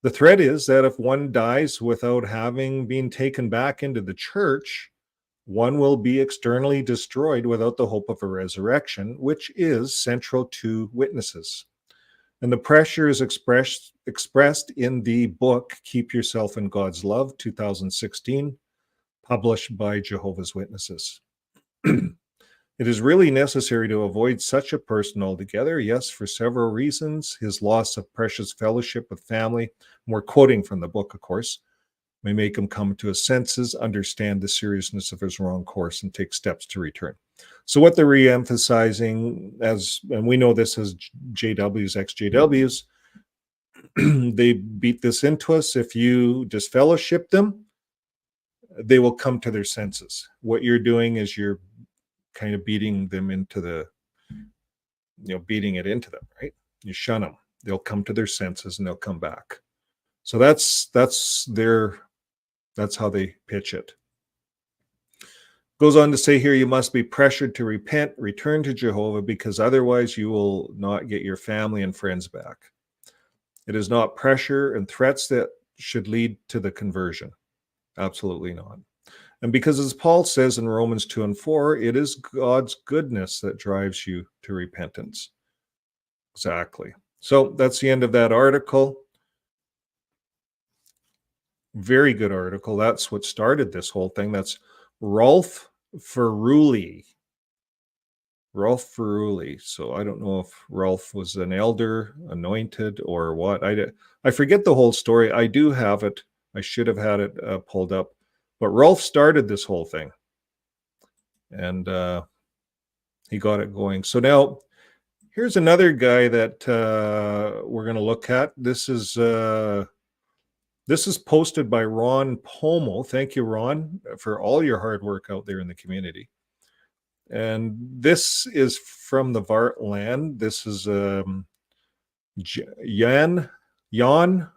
The threat is that if one dies without having been taken back into the church, one will be externally destroyed without the hope of a resurrection, which is central to witnesses. And the pressure is expressed in the book, Keep Yourself in God's Love, 2016, published by Jehovah's Witnesses. It is really necessary to avoid such a person altogether. Yes, for several reasons. His loss of precious fellowship with family, we're quoting from the book, of course, may make him come to his senses, understand the seriousness of his wrong course, and take steps to return. So what they're re-emphasizing, and we know this as JWs, ex-JWs, they beat this into us. If you disfellowship them, they will come to their senses. What you're doing is you're kind of beating them into the, beating it into them, right? You shun them. They'll come to their senses and they'll come back. So that's how they pitch it. Goes on to say here, you must be pressured to repent, return to Jehovah, because otherwise you will not get your family and friends back. It is not pressure and threats that should lead to the conversion. Absolutely not. And because, as Paul says in Romans 2 and 4, it is God's goodness that drives you to repentance. Exactly. So that's the end of that article. Very good article. That's what started this whole thing. That's Rolf Ferruli. Rolf Ferruli. So I don't know if Rolf was an elder, anointed, or what. I forget the whole story. I do have it. I should have had it pulled up. But Rolf started this whole thing. And he got it going. So now, here's another guy that we're going to look at. This is posted by Ron Pomo. Thank you, Ron, for all your hard work out there in the community. And this is from the Vartland. This is Jan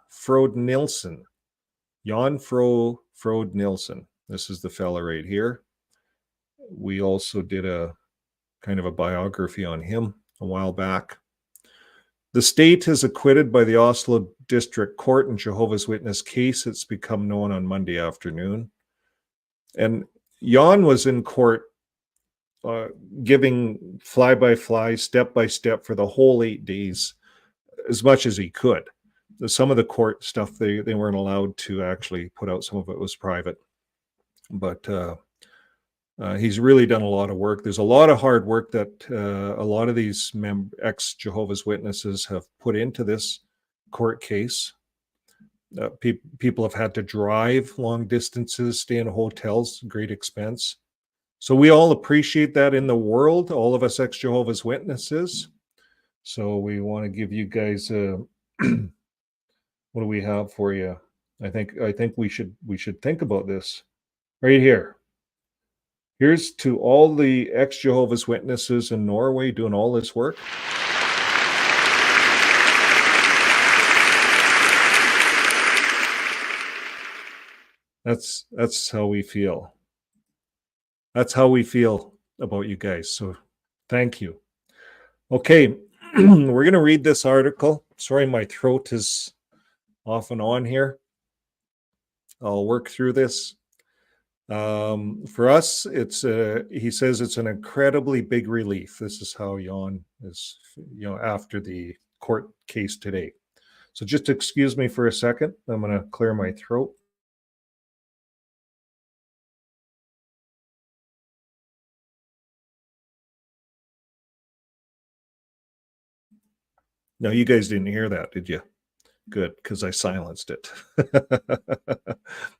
Frode Nilsson. Jan Frode Nilsson. This is the fella right here. We also did a kind of a biography on him a while back. The state is acquitted by the Oslo District Court in Jehovah's Witness case. It's become known on Monday afternoon. And Jan was in court giving fly-by-fly, step-by-step for the whole 8 days, as much as he could. Some of the court stuff, they weren't allowed to actually put out. Some of it was private. But he's really done a lot of work. There's a lot of hard work that a lot of these ex-Jehovah's Witnesses have put into this court case. People have had to drive long distances, stay in hotels, great expense. So we all appreciate that in the world, all of us ex-Jehovah's Witnesses. So we want to give you guys what do we have for you? I think we should think about this right here. Here's to all the ex-Jehovah's Witnesses in Norway doing all this work. That's how we feel. That's how we feel about you guys. So thank you. Okay, we're going to read this article. Sorry, my throat is off and on here. I'll work through this. For us, it's he says it's an incredibly big relief. This is how Jan is, after the court case today. So just excuse me for a second. I'm going to clear my throat. No, you guys didn't hear that, did you? Good, because I silenced it.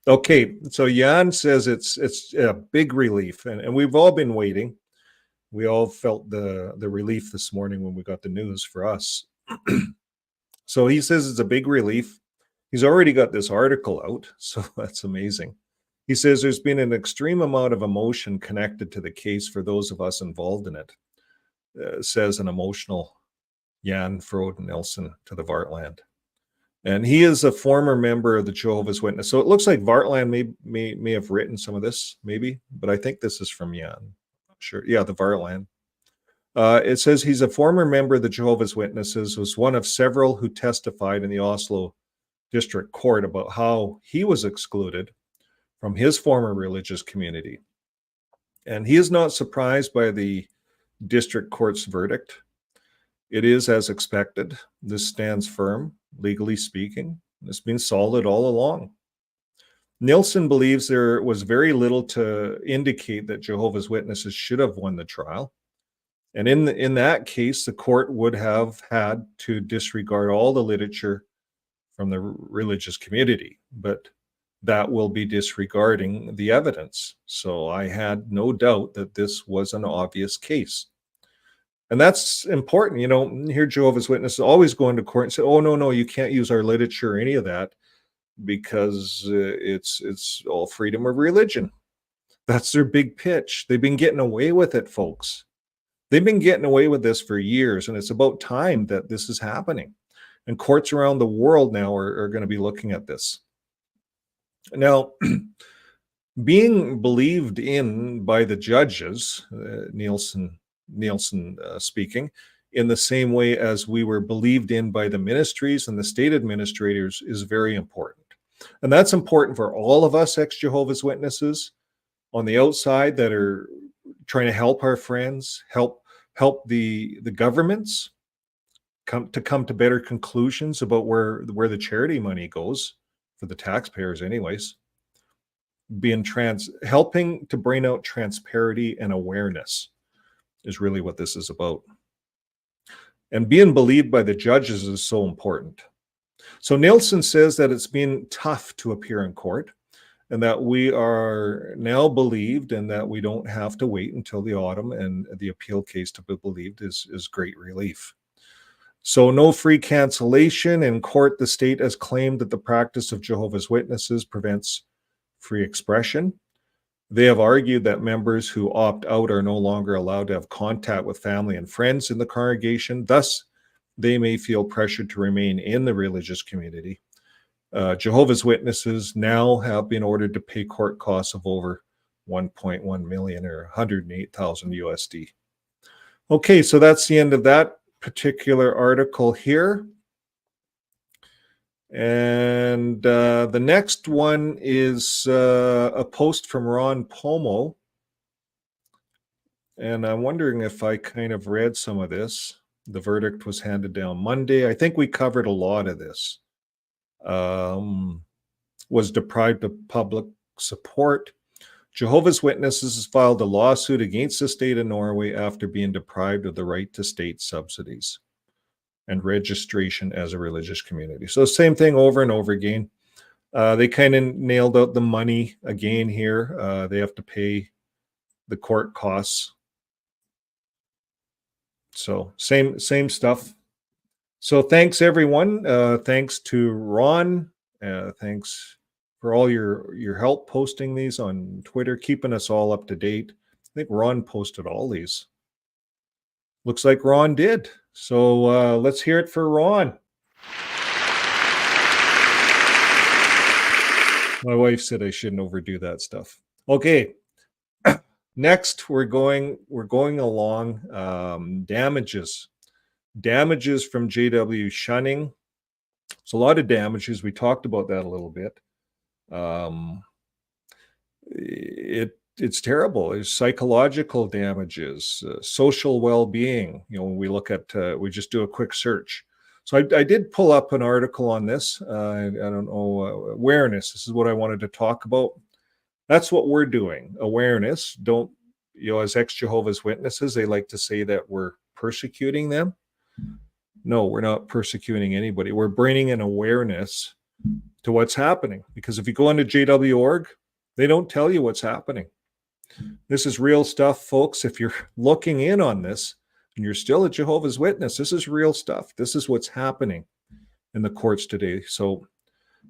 Okay, so Jan says it's a big relief, and we've all been waiting. We all felt the relief this morning when we got the news for us. So he says it's a big relief. He's already got this article out, so that's amazing. He says there's been an extreme amount of emotion connected to the case for those of us involved in it, says an emotional Jan Frode Nilsson to the Vartland. And he is a former member of the Jehovah's Witness. So it looks like Vartland may have written some of this, maybe, but I think this is from Jan. sure. Yeah, the Varland. It says he's a former member of the Jehovah's Witnesses, was one of several who testified in the Oslo District Court about how he was excluded from his former religious community. And he is not surprised by the district court's verdict. It is as expected. This stands firm, legally speaking. It's been solid all along. Nilsson believes there was very little to indicate that Jehovah's Witnesses should have won the trial. And in that case, the court would have had to disregard all the literature from the religious community, but that will be disregarding the evidence. So I had no doubt that this was an obvious case. And that's important. You know, here Jehovah's Witnesses always go into court and say, oh, no, you can't use our literature or any of that because it's all freedom of religion. That's their big pitch. They've been getting away with it, folks. They've been getting away with this for years, and it's about time that this is happening. And courts around the world now are going to be looking at this. Now, being believed in by the judges, Nilsson speaking, in the same way as we were believed in by the ministries and the state administrators is very important. And that's important for all of us ex-Jehovah's Witnesses on the outside that are trying to help our friends, help the governments come to better conclusions about where the charity money goes for the taxpayers anyways. Helping to bring out transparency and awareness is really what this is about. And being believed by the judges is so important. So Nilsson says that it's been tough to appear in court and that we are now believed and that we don't have to wait until the autumn and the appeal case to be believed is great relief. So no free cancellation. In court, the state has claimed that the practice of Jehovah's Witnesses prevents free expression. They have argued that members who opt out are no longer allowed to have contact with family and friends in the congregation. Thus, they may feel pressured to remain in the religious community. Jehovah's Witnesses now have been ordered to pay court costs of over 1.1 million or 108,000 USD. Okay, so that's the end of that particular article here. And the next one is a post from Ron Pomo. And I'm wondering if I kind of read some of this. The verdict was handed down Monday. I think we covered a lot of this. Was deprived of public support. Jehovah's Witnesses has filed a lawsuit against the state of Norway after being deprived of the right to state subsidies and registration as a religious community. So same thing over and over again. They kind of nailed out the money again here. They have to pay the court costs. So same stuff. So thanks everyone. Thanks to Ron. Thanks for all your help posting these on Twitter, keeping us all up to date. I think Ron posted all these. Looks like Ron did. So let's hear it for Ron. My wife said I shouldn't overdo that stuff. Okay. Next, we're going along damages. Damages from JW Shunning. It's a lot of damages. We talked about that a little bit. It's terrible. There's psychological damages, social well-being. You know, when we look at, we just do a quick search. So I did pull up an article on this. I don't know, awareness. This is what I wanted to talk about. That's what we're doing. Awareness. Don't, you know, as ex-Jehovah's Witnesses, they like to say that we're persecuting them. No, we're not persecuting anybody. We're bringing an awareness to what's happening. Because if you go into JW.org, they don't tell you what's happening. This is real stuff, folks. If you're looking in on this and you're still a Jehovah's Witness, this is real stuff. This is what's happening in the courts today. So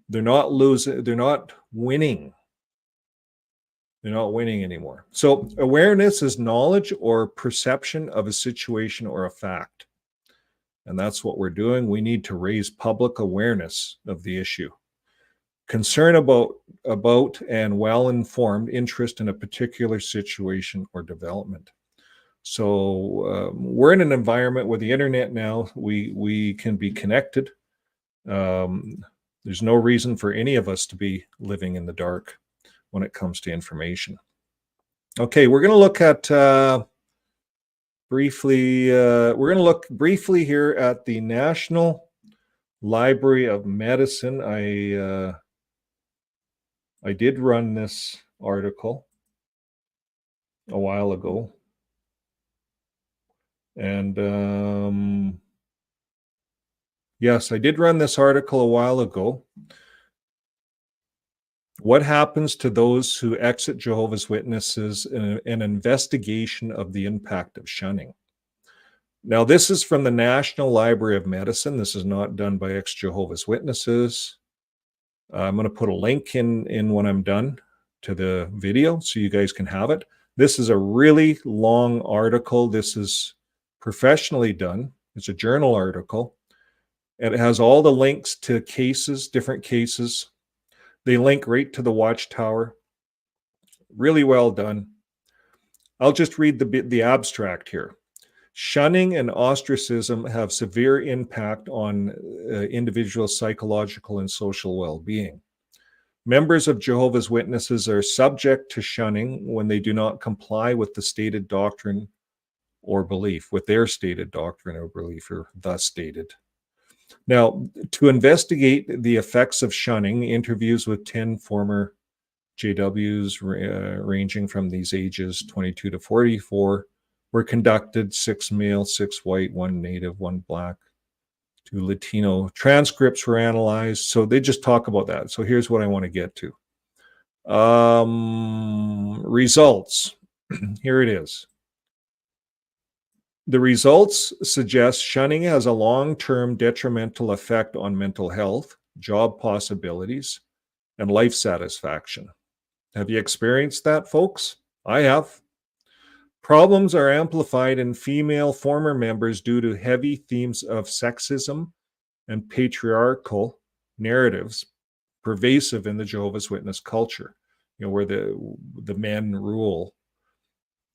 they're not losing, they're not winning. They're not winning anymore. So awareness is knowledge or perception of a situation or a fact. And that's what we're doing. We need to raise public awareness of the issue. Concern about and well-informed interest in a particular situation or development. So we're in an environment with the internet now. We can be connected. There's no reason for any of us to be living in the dark when it comes to information. Okay, we're going to look at briefly. We're going to look briefly here at the National Library of Medicine. I did run this article a while ago, and yes, I did run this article a while ago. What happens to those who exit Jehovah's Witnesses in an investigation of the impact of shunning? Now, this is from the National Library of Medicine. This is not done by ex-Jehovah's Witnesses. I'm going to put a link in when I'm done to the video so you guys can have it. This is a really long article. This is professionally done. It's a journal article. And it has all the links to cases, different cases. They link right to the Watchtower. Really well done. I'll just read the abstract here. Shunning and ostracism have severe impact on individuals' psychological and social well-being. Members of Jehovah's Witnesses are subject to shunning when they do not comply with the stated doctrine or belief, with their stated doctrine or belief, or thus stated. Now, to investigate the effects of shunning, interviews with 10 former JWs ranging from these ages 22 to 44 were conducted, 6 male, 6 white, 1 native, 1 black, 2 Latino. Transcripts were analyzed. So they just talk about that. So here's what I want to get to. Results. Here it is. The results suggest shunning has a long-term detrimental effect on mental health, job possibilities, and life satisfaction. Have you experienced that, folks? I have. Problems are amplified in female former members due to heavy themes of sexism and patriarchal narratives pervasive in the Jehovah's Witness culture, where the men rule.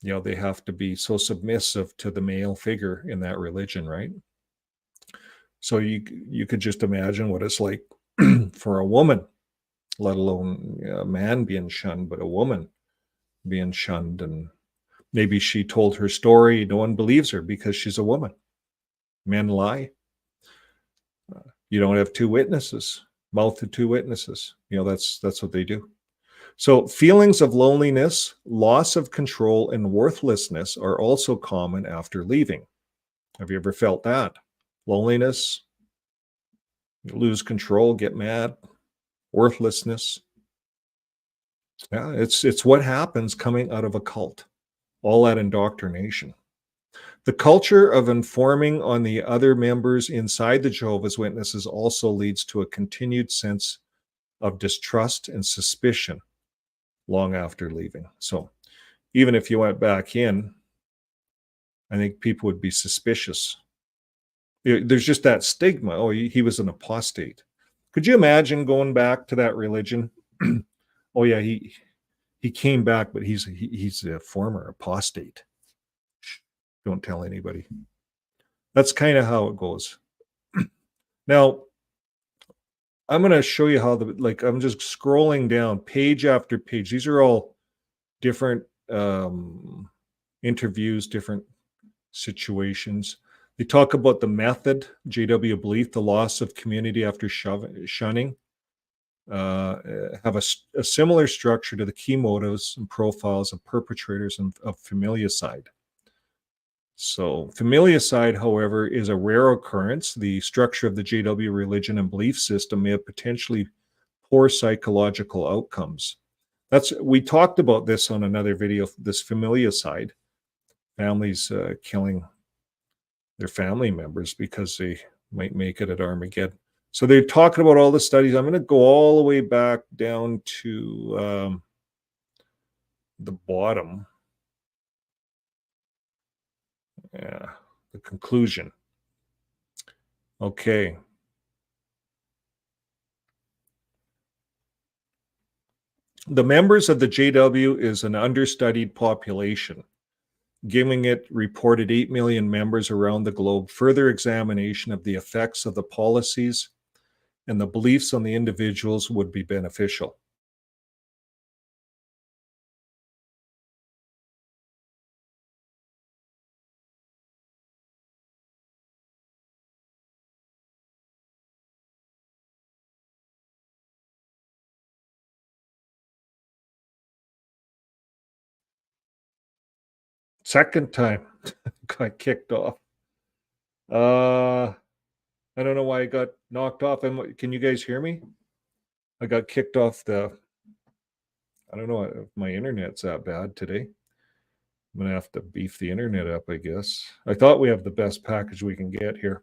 They have to be so submissive to the male figure in that religion, right? So you could just imagine what it's like for a woman, let alone a man being shunned, but a woman being shunned. And maybe she told her story. No one believes her because she's a woman. Men lie. You don't have two witnesses, mouth to two witnesses. That's what they do. So feelings of loneliness, loss of control, and worthlessness are also common after leaving. Have you ever felt that? Loneliness, lose control, get mad, worthlessness. Yeah, it's what happens coming out of a cult. All that indoctrination. The culture of informing on the other members inside the Jehovah's Witnesses also leads to a continued sense of distrust and suspicion long after leaving. So even if you went back in, I think people would be suspicious. There's just that stigma. Oh, he was an apostate. Could you imagine going back to that religion? Oh yeah, he came back, but he's a former apostate. Don't tell anybody. That's kind of how it goes. Now, I'm going to show you how I'm just scrolling down page after page. These are all different interviews, different situations. They talk about the method, JW belief, the loss of community after shunning, have a similar structure to the key motives and profiles of perpetrators of familicide. So familicide, however, is a rare occurrence. The structure of the JW religion and belief system may have potentially poor psychological outcomes. We talked about this on another video, this familicide, families killing their family members because they might make it at Armageddon. So they're talking about all the studies. I'm going to go all the way back down to the bottom. Yeah, the conclusion. Okay. The members of the JW is an understudied population. giving it reported 8 million members around the globe. Further examination of the effects of the policies and the beliefs on the individuals would be beneficial. Second time got kicked off. I don't know why I got knocked off. Can you guys hear me? I got kicked off I don't know if my internet's that bad today. I'm going to have to beef the internet up, I guess. I thought we have the best package we can get here.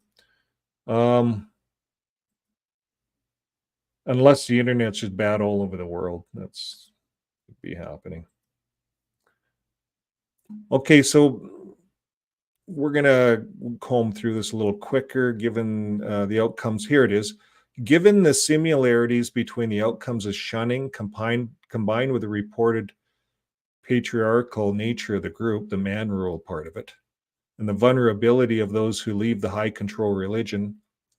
Unless the internet's just bad all over the world. That's be happening. Okay, so we're going to comb through this a little quicker given the outcomes. Here it is. Given the similarities between the outcomes of shunning combined with the reported patriarchal nature of the group, the man rule part of it, and the vulnerability of those who leave the high control religion,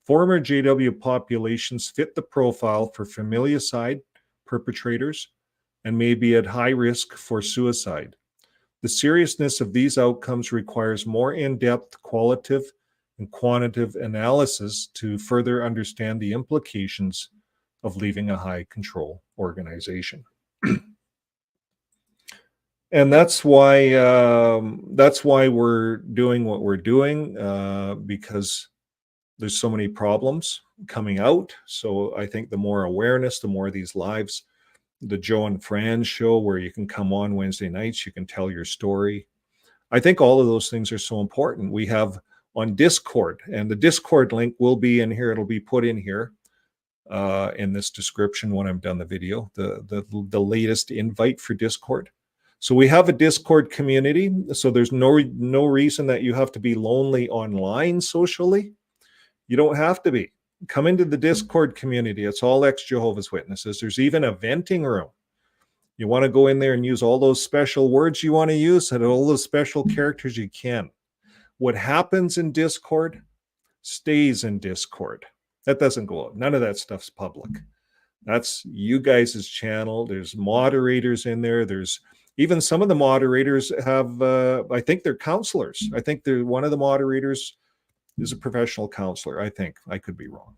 former JW populations fit the profile for familicide perpetrators and may be at high risk for suicide. The seriousness of these outcomes requires more in-depth qualitative and quantitative analysis to further understand the implications of leaving a high control organization. And that's why we're doing what we're doing, because there's so many problems coming out. So I think the more awareness, the more these lives, the Joe and Fran show where you can come on Wednesday nights, you can tell your story. I think all of those things are so important. We have on Discord, and the Discord link will be in here. It'll be put in here in this description when I'm done the video, the latest invite for Discord. So we have a Discord community. So there's no reason that you have to be lonely online socially. You don't have to be. Come into the Discord community. It's all ex-Jehovah's Witnesses. There's even a venting room. You want to go in there and use all those special words you want to use and all those special characters you can. What happens in Discord stays in Discord. That doesn't go out. None of that stuff's public. That's you guys' channel. There's moderators in there. There's even some of the moderators have, I think they're counselors. I think one of the moderators is a professional counselor. I think. I could be wrong.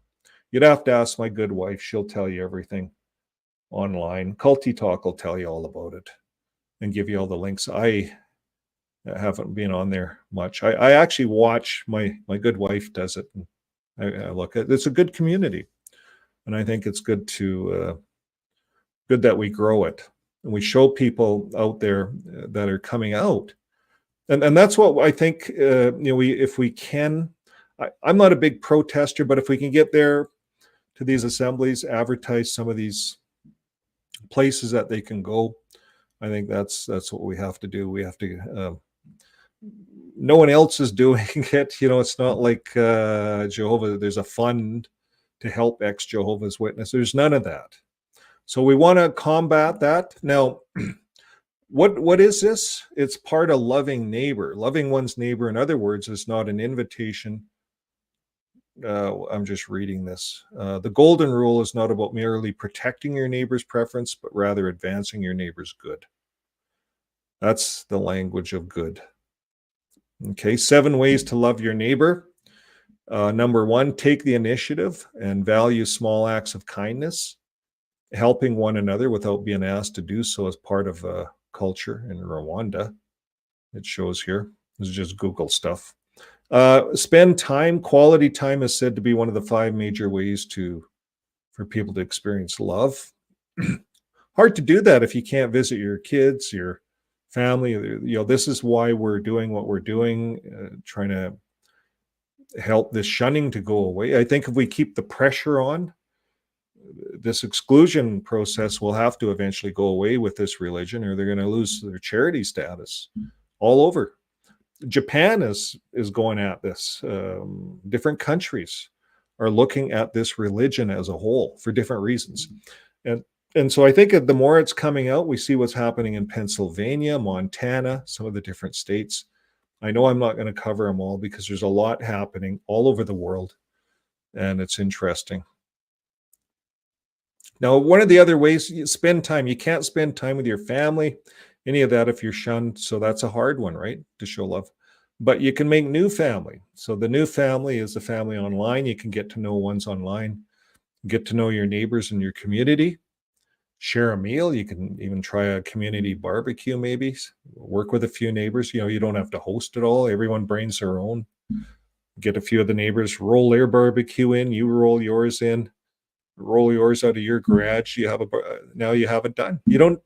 You'd have to ask my good wife. She'll tell you everything online. Culty Talk will tell you all about it and give you all the links. I haven't been on there much. I actually watch. My good wife does it. And I look at it. It's a good community. And I think it's good that we grow it. And we show people out there that are coming out. And that's what I think, if we can, I'm not a big protester, but if we can get there to these assemblies, advertise some of these places that they can go, I think that's what we have to do. We have to, no one else is doing it. It's not like Jehovah, there's a fund to help ex-Jehovah's Witnesses. There's none of that. So we want to combat that. Now, what is this? It's part of loving neighbor. Loving one's neighbor, in other words, is not an invitation. I'm just reading this. The golden rule is not about merely protecting your neighbor's preference, but rather advancing your neighbor's good. That's the language of good. Okay, 7 ways to love your neighbor. Number 1, take the initiative and value small acts of kindness. Helping one another without being asked to do so as part of a culture in Rwanda. It shows here. This is just Google stuff. Spend time. Quality time is said to be one of the 5 major ways for people to experience love. Hard to do that if you can't visit your kids, your family. This is why we're doing what we're doing, trying to help this shunning to go away. I think if we keep the pressure on, this exclusion process will have to eventually go away with this religion, or they're going to lose their charity status all over. Japan is going at this. Different countries are looking at this religion as a whole for different reasons. And so I think the more it's coming out, we see what's happening in Pennsylvania, Montana, some of the different states. I know I'm not going to cover them all because there's a lot happening all over the world, and it's interesting. Now, one of the other ways you spend time, you can't spend time with your family, any of that if you're shunned. So that's a hard one, right? To show love. But you can make new family. So the new family is the family online. You can get to know ones online, get to know your neighbors in your community, share a meal. You can even try a community barbecue, maybe work with a few neighbors. You don't have to host it all. Everyone brings their own. Get a few of the neighbors, roll their barbecue in, you roll yours in. Roll yours out of your garage. Now you have it done. You don't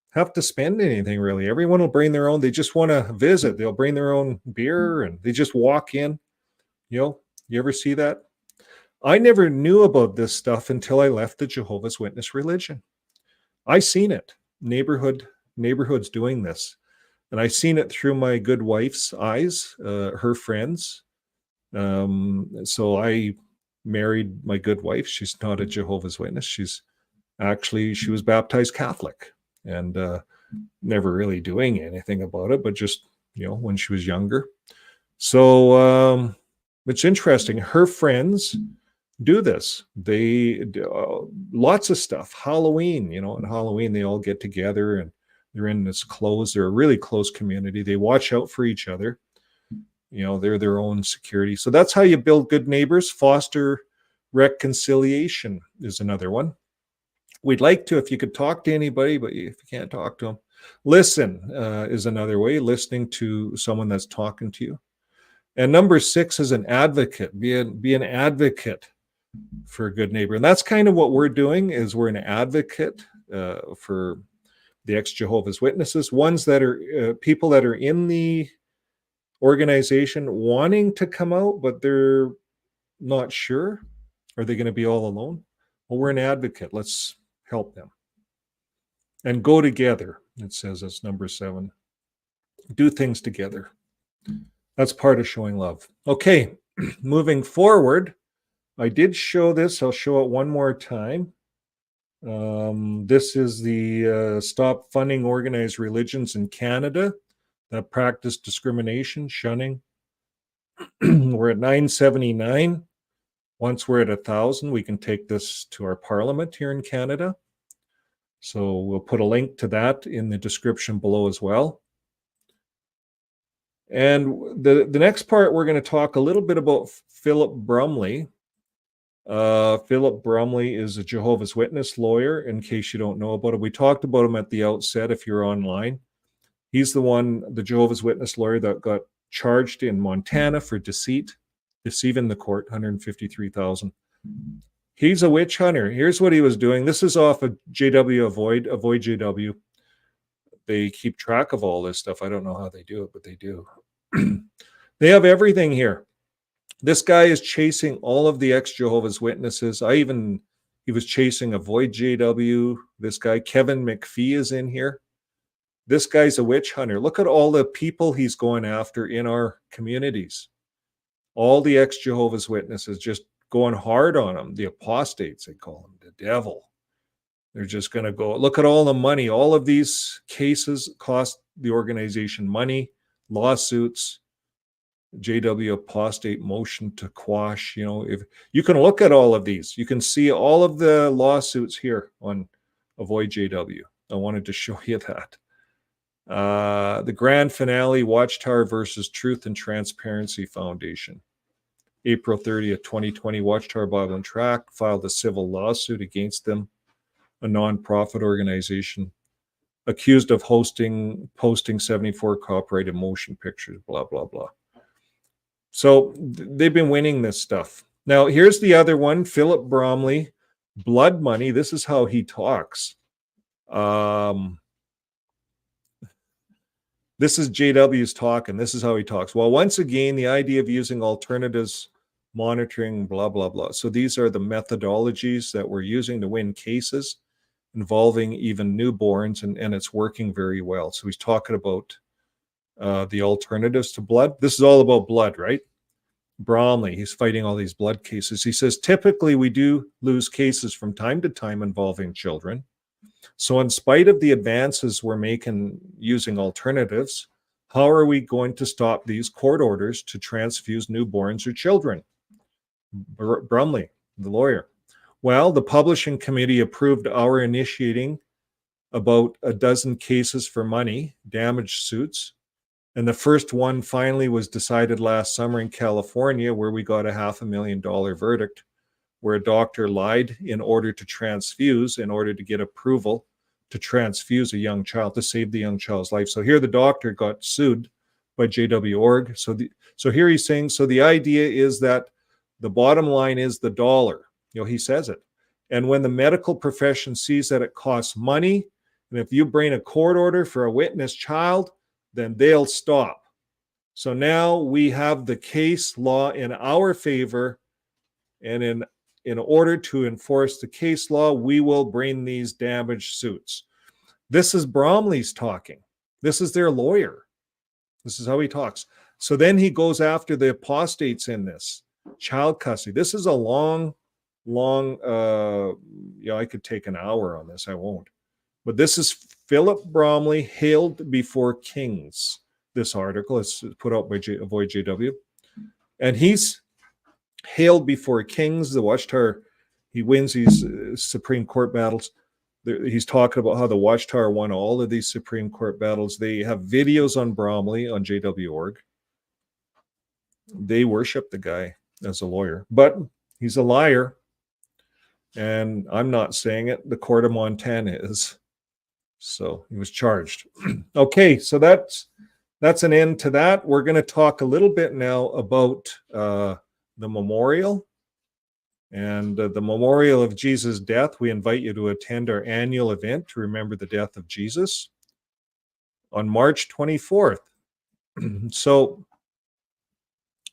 have to spend anything really. Everyone will bring their own. They just want to visit. They'll bring their own beer and they just walk in. You ever see that? I never knew about this stuff until I left the Jehovah's Witness religion. I seen it. Neighborhoods doing this, and I seen it through my good wife's eyes, her friends. So I married my good wife. She's not a Jehovah's Witness. She was baptized Catholic and never really doing anything about it, but just, when she was younger. So it's interesting. Her friends do this. They do lots of stuff. Halloween, on Halloween, they all get together and they're in this they're a really close community. They watch out for each other. They're their own security. So that's how you build good neighbors. Foster reconciliation is another one. We'd like to, if you could talk to anybody, but if you can't talk to them, listen is another way, listening to someone that's talking to you. And number 6 is an advocate. Be an advocate for a good neighbor. And that's kind of what we're doing, is we're an advocate for the ex-Jehovah's Witnesses, ones that are people that are in the organization wanting to come out, but they're not sure. Are they going to be all alone? Well, we're an advocate. Let's help them. And go together. It says it's number 7. Do things together. That's part of showing love. Okay, moving forward. I did show this. I'll show it one more time. This is the Stop Funding Organized Religions in Canada that practice discrimination, shunning. We're at 979. Once we're at 1,000, we can take this to our parliament here in Canada. So we'll put a link to that in the description below as well. And the next part, we're going to talk a little bit about Philip Brumley. Philip Brumley is a Jehovah's Witness lawyer, in case you don't know about it. We talked about him at the outset if you're online. He's the Jehovah's Witness lawyer that got charged in Montana for deceiving the court, $153,000. He's a witch hunter. Here's what he was doing. This is off of JW Avoid JW. They keep track of all this stuff. I don't know how they do it, but they do. They have everything here. This guy is chasing all of the ex-Jehovah's Witnesses. He was chasing Avoid JW. This guy, Kevin McPhee, is in here. This guy's a witch hunter. Look at all the people he's going after in our communities. All the ex-Jehovah's Witnesses, just going hard on them. The apostates, they call them, the devil. They're just going to go, look at all the money. All of these cases cost the organization money, lawsuits, JW apostate motion to quash. If you can look at all of these, you can see all of the lawsuits here on Avoid JW. I wanted to show you that. The grand finale, Watchtower versus Truth and Transparency Foundation. April 30th, 2020, Watchtower Bible and Tract filed a civil lawsuit against them, a non-profit organization accused of posting 74 copyrighted motion pictures, blah, blah, blah. So they've been winning this stuff. Now, here's the other one, Philip Bromley, blood money. This is how he talks. This is JW's talk, and this is how he talks. Well, once again, the idea of using alternatives, monitoring, blah, blah, blah. So these are the methodologies that we're using to win cases involving even newborns, and it's working very well. So he's talking about the alternatives to blood. This is all about blood, right? Bromley, he's fighting all these blood cases. He says, typically we do lose cases from time to time involving children. So in spite of the advances we're making using alternatives, How are we going to stop these court orders to transfuse newborns or children? Brumley, the lawyer. Well, the publishing committee approved our initiating about a dozen cases for money, damage suits. And the first one finally was decided last summer in California, where we got a $500,000 verdict, where a doctor lied in order to transfuse, in order to get approval to transfuse a young child, to save the young child's life. So here the doctor got sued by JW.org. So here he's saying, so the idea is that the bottom line is the dollar. He says it. And when the medical profession sees that it costs money, and if you bring a court order for a witness child, then they'll stop. So now we have the case law in our favor, and in order to enforce the case law, we will bring these damage suits. This is Bromley's talking. This is their lawyer. This is how he talks. So then he goes after the apostates in this. Child custody. This is a long, I could take an hour on this. I won't. But this is Philip Bromley, hailed before kings. This article is put out by Avoid JW. And he's hailed before kings. The Watchtower, he wins these Supreme Court battles. He's talking about how the Watchtower won all of these Supreme Court battles. They have videos on Bromley on JW.org. They worship the guy as a lawyer, but he's a liar. And I'm not saying it. The court of Montana is. So he was charged. Okay, so that's an end to that. We're going to talk a little bit now about the memorial. And the memorial of Jesus' death. We invite you to attend our annual event to remember the death of Jesus on March 24th. So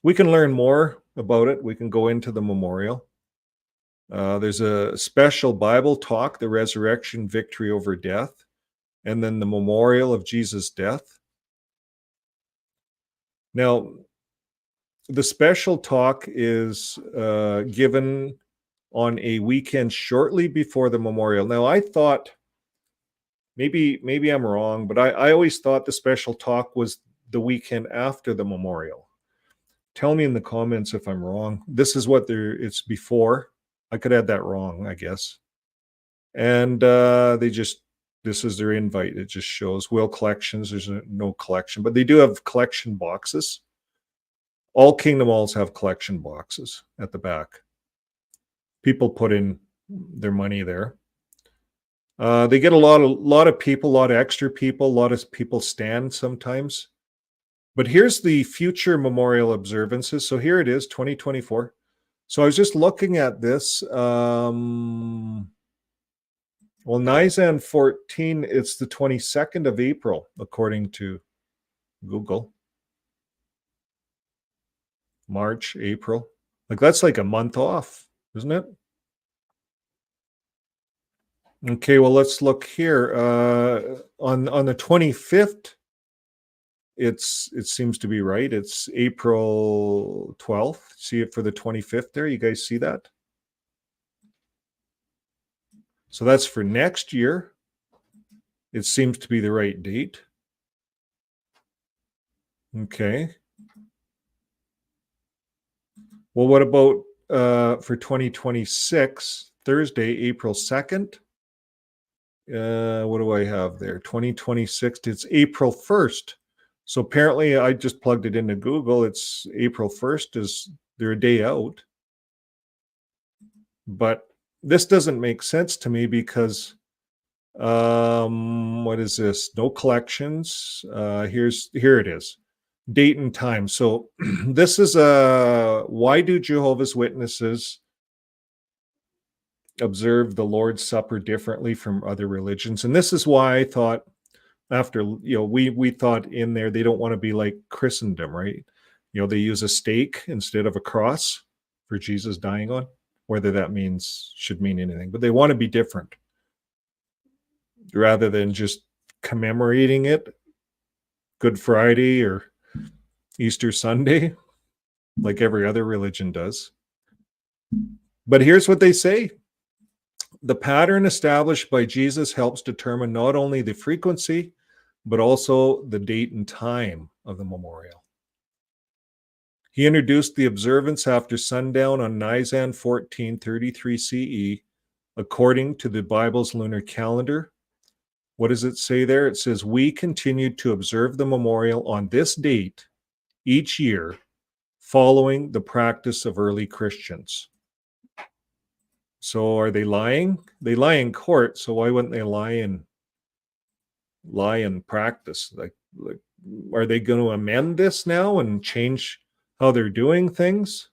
we can learn more about it. We can go into the memorial. There's a special Bible talk, the resurrection, victory over death, and then the memorial of Jesus' death. Now, the special talk is given on a weekend shortly before the memorial. Now, I thought, maybe I'm wrong, but I always thought the special talk was the weekend after the memorial. Tell me in the comments if I'm wrong. This is what it's before. I could add that wrong, I guess. And this is their invite. It just shows will collections. There's no collection, but they do have collection boxes. All Kingdom Halls have collection boxes at the back. People put in their money there. They get a lot of people, a lot of extra people, a lot of people stand sometimes. But here's the future memorial observances. So here it is, 2024. So I was just looking at this. Well, Nisan 14, it's the 22nd of April, according to Google. March, April. Like that's like a month off, isn't it? Okay, well, let's look here. On the 25th, it seems to be right. It's April 12th. See it for the 25th there? You guys see that? So that's for next year. It seems to be the right date. Okay. Well, what about for 2026, Thursday, April 2nd? What do I have there? 2026, it's April 1st. So apparently I just plugged it into Google. It's April 1st is their day out. But this doesn't make sense to me because what is this? No collections. Here it is. Date and time. So this is why do Jehovah's Witnesses observe the Lord's Supper differently from other religions? And this is why I thought after, we thought in there, they don't want to be like Christendom, right? They use a stake instead of a cross for Jesus dying on, whether that should mean anything, but they want to be different rather than just commemorating it Good Friday or Easter Sunday, like every other religion does. But here's what they say. The pattern established by Jesus helps determine not only the frequency, but also the date and time of the memorial. He introduced the observance after sundown on Nisan 1433 CE, according to the Bible's lunar calendar. What does it say there? It says, we continued to observe the memorial on this date each year, following the practice of early Christians. So are they lying? They lie in court, so why wouldn't they lie in practice? Like are they going to amend this now and change how they're doing things?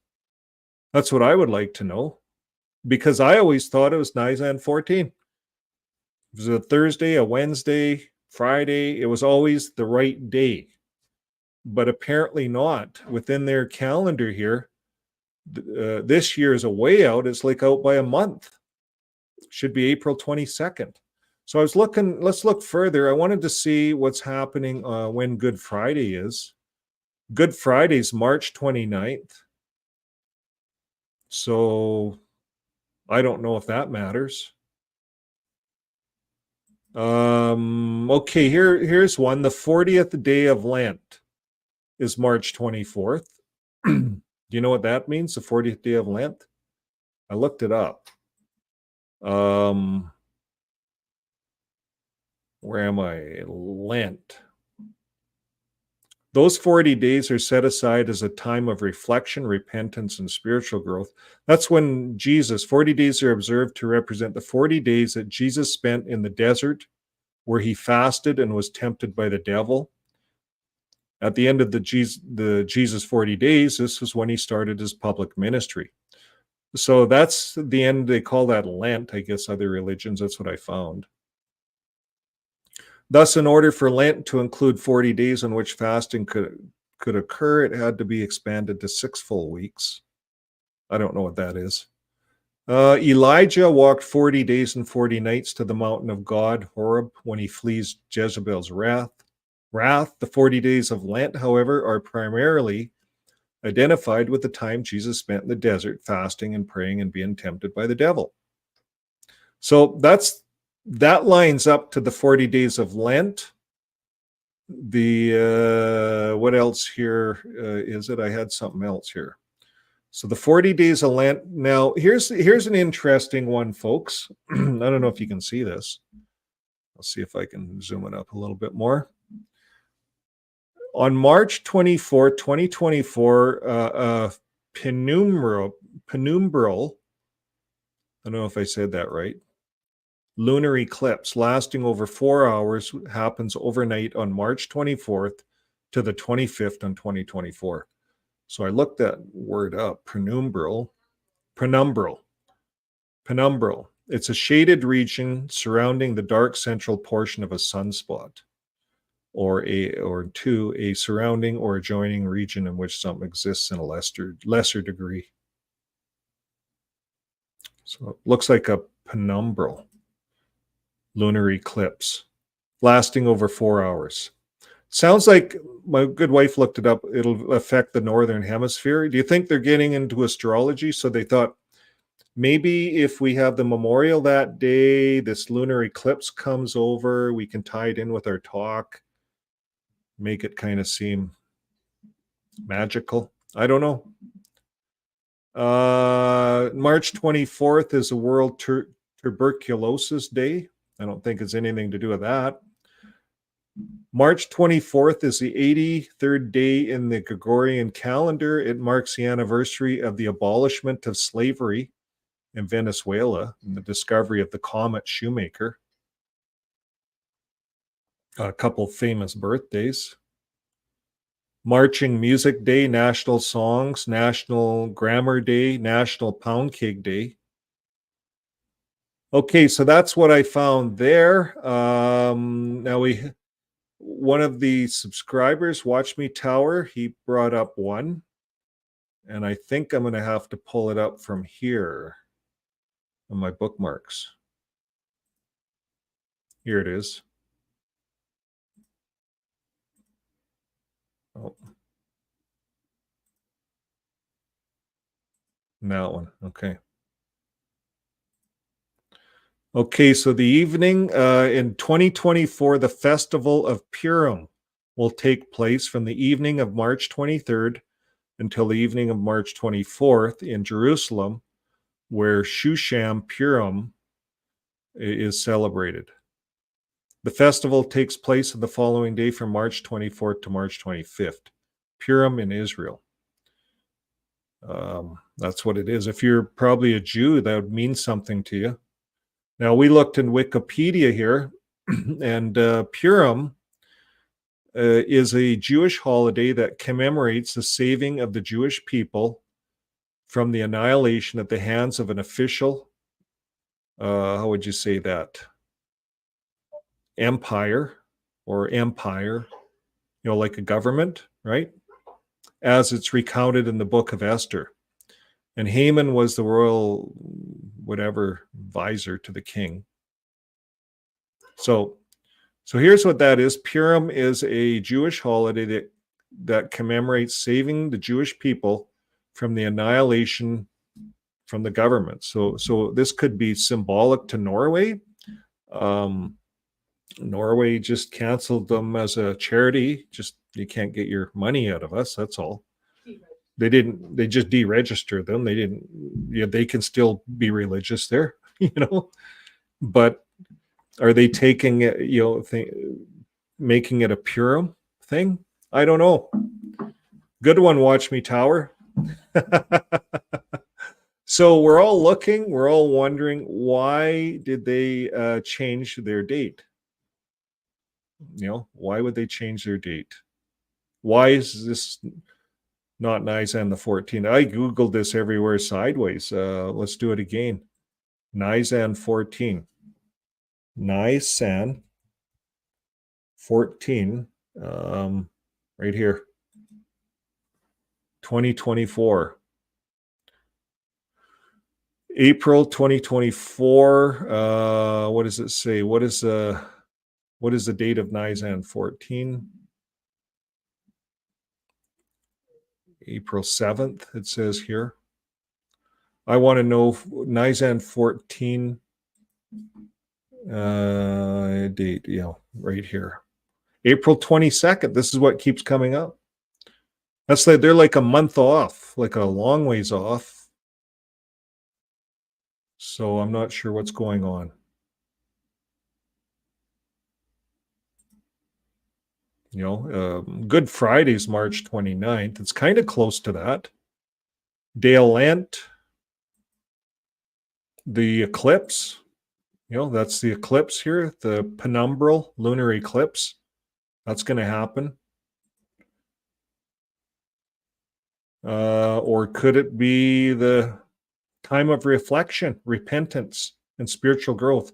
That's what I would like to know, because I always thought it was Nisan 14. It was a Thursday, a Wednesday, Friday. It was always the right day, but apparently not. Within their calendar here, this year is a way out. It's like out by a month. Should be April 22nd. So I was looking, let's look further. I wanted to see what's happening when Good Friday is. Good Friday's March 29th. So I don't know if that matters. Okay, here's one. The 40th day of Lent is March 24th. Do you know what that means, the 40th day of Lent? I looked it up. Where am I? Lent. Those 40 days are set aside as a time of reflection, repentance, and spiritual growth. That's when 40 days are observed to represent the 40 days that Jesus spent in the desert, where he fasted and was tempted by the devil. At the end of the Jesus 40 days, this was when he started his public ministry. So that's the end. They call that Lent, I guess, other religions. That's what I found. Thus, in order for Lent to include 40 days in which fasting could occur, it had to be expanded to 6 full weeks. I don't know what that is. Elijah walked 40 days and 40 nights to the mountain of God, Horeb, when he flees Jezebel's wrath. The 40 days of Lent, however, are primarily identified with the time Jesus spent in the desert fasting and praying and being tempted by the devil. So that lines up to the 40 days of Lent. What else here is it? I had something else here. So the 40 days of Lent. Now, here's an interesting one, folks. I don't know if you can see this. I'll see if I can zoom it up a little bit more. On March 24, 2024, penumbral, I don't know if I said that right, lunar eclipse lasting over 4 hours happens overnight on March 24th to the 25th on 2024. So I looked that word up, penumbral. It's a shaded region surrounding the dark central portion of a sunspot, or a surrounding or adjoining region in which something exists in a lesser degree. So it looks like a penumbral lunar eclipse lasting over 4 hours. Sounds like, my good wife looked it up, it'll affect the northern hemisphere. Do you think they're getting into astrology? So they thought, maybe if we have the memorial that day, this lunar eclipse comes over, we can tie it in with our talk, make it kind of seem magical. I don't know. March 24th is a World Tuberculosis Day. I don't think it's anything to do with that. March 24th is the 83rd day in the Gregorian calendar. It marks the anniversary of the abolishment of slavery in Venezuela and the discovery of the comet Shoemaker. A couple famous birthdays. Marching Music Day, National Songs, National Grammar Day, National Pound Cake Day. Okay, so that's what I found there. Now one of the subscribers, Watch Me Tower, he brought up one, and I think I'm going to have to pull it up from here on my bookmarks. Here it is. Oh. That one, okay. Okay, so the evening in 2024, the Festival of Purim will take place from the evening of March 23rd until the evening of March 24th in Jerusalem, where Shushan Purim is celebrated. The festival takes place on the following day from March 24th to March 25th. Purim in Israel. That's what it is. If you're probably a Jew, that would mean something to you. Now, we looked in Wikipedia here, and Purim is a Jewish holiday that commemorates the saving of the Jewish people from the annihilation at the hands of an official, how would you say that? Empire, like a government, right? As it's recounted in the book of Esther. And Haman was the royal, whatever, advisor to the king. So here's what that is. Purim is a Jewish holiday that commemorates saving the Jewish people from the annihilation from the government. So this could be symbolic to Norway. Norway just canceled them as a charity. Just, you can't get your money out of us. That's all. They just deregistered them. They can still be religious there, but are they taking it, making it a Purim thing? I don't know. Good one, Watch Me Tower. So we're all wondering, why did they change their date? Why would they change their date? Why is this not Nisan the 14th? I Googled this everywhere sideways. Let's do it again. Nisan 14. Nisan 14. Right here. 2024. April 2024. What does it say? What is the date of Nisan 14? April 7th, it says here. I want to know Nisan 14 date, right here. April 22nd. This is what keeps coming up. That's like they're like a month off, like a long ways off. So I'm not sure what's going on. Good Friday's March 29th. It's kind of close to that. Dale Lent, the eclipse, that's the eclipse here, the penumbral lunar eclipse. That's going to happen. Or could it be the time of reflection, repentance, and spiritual growth?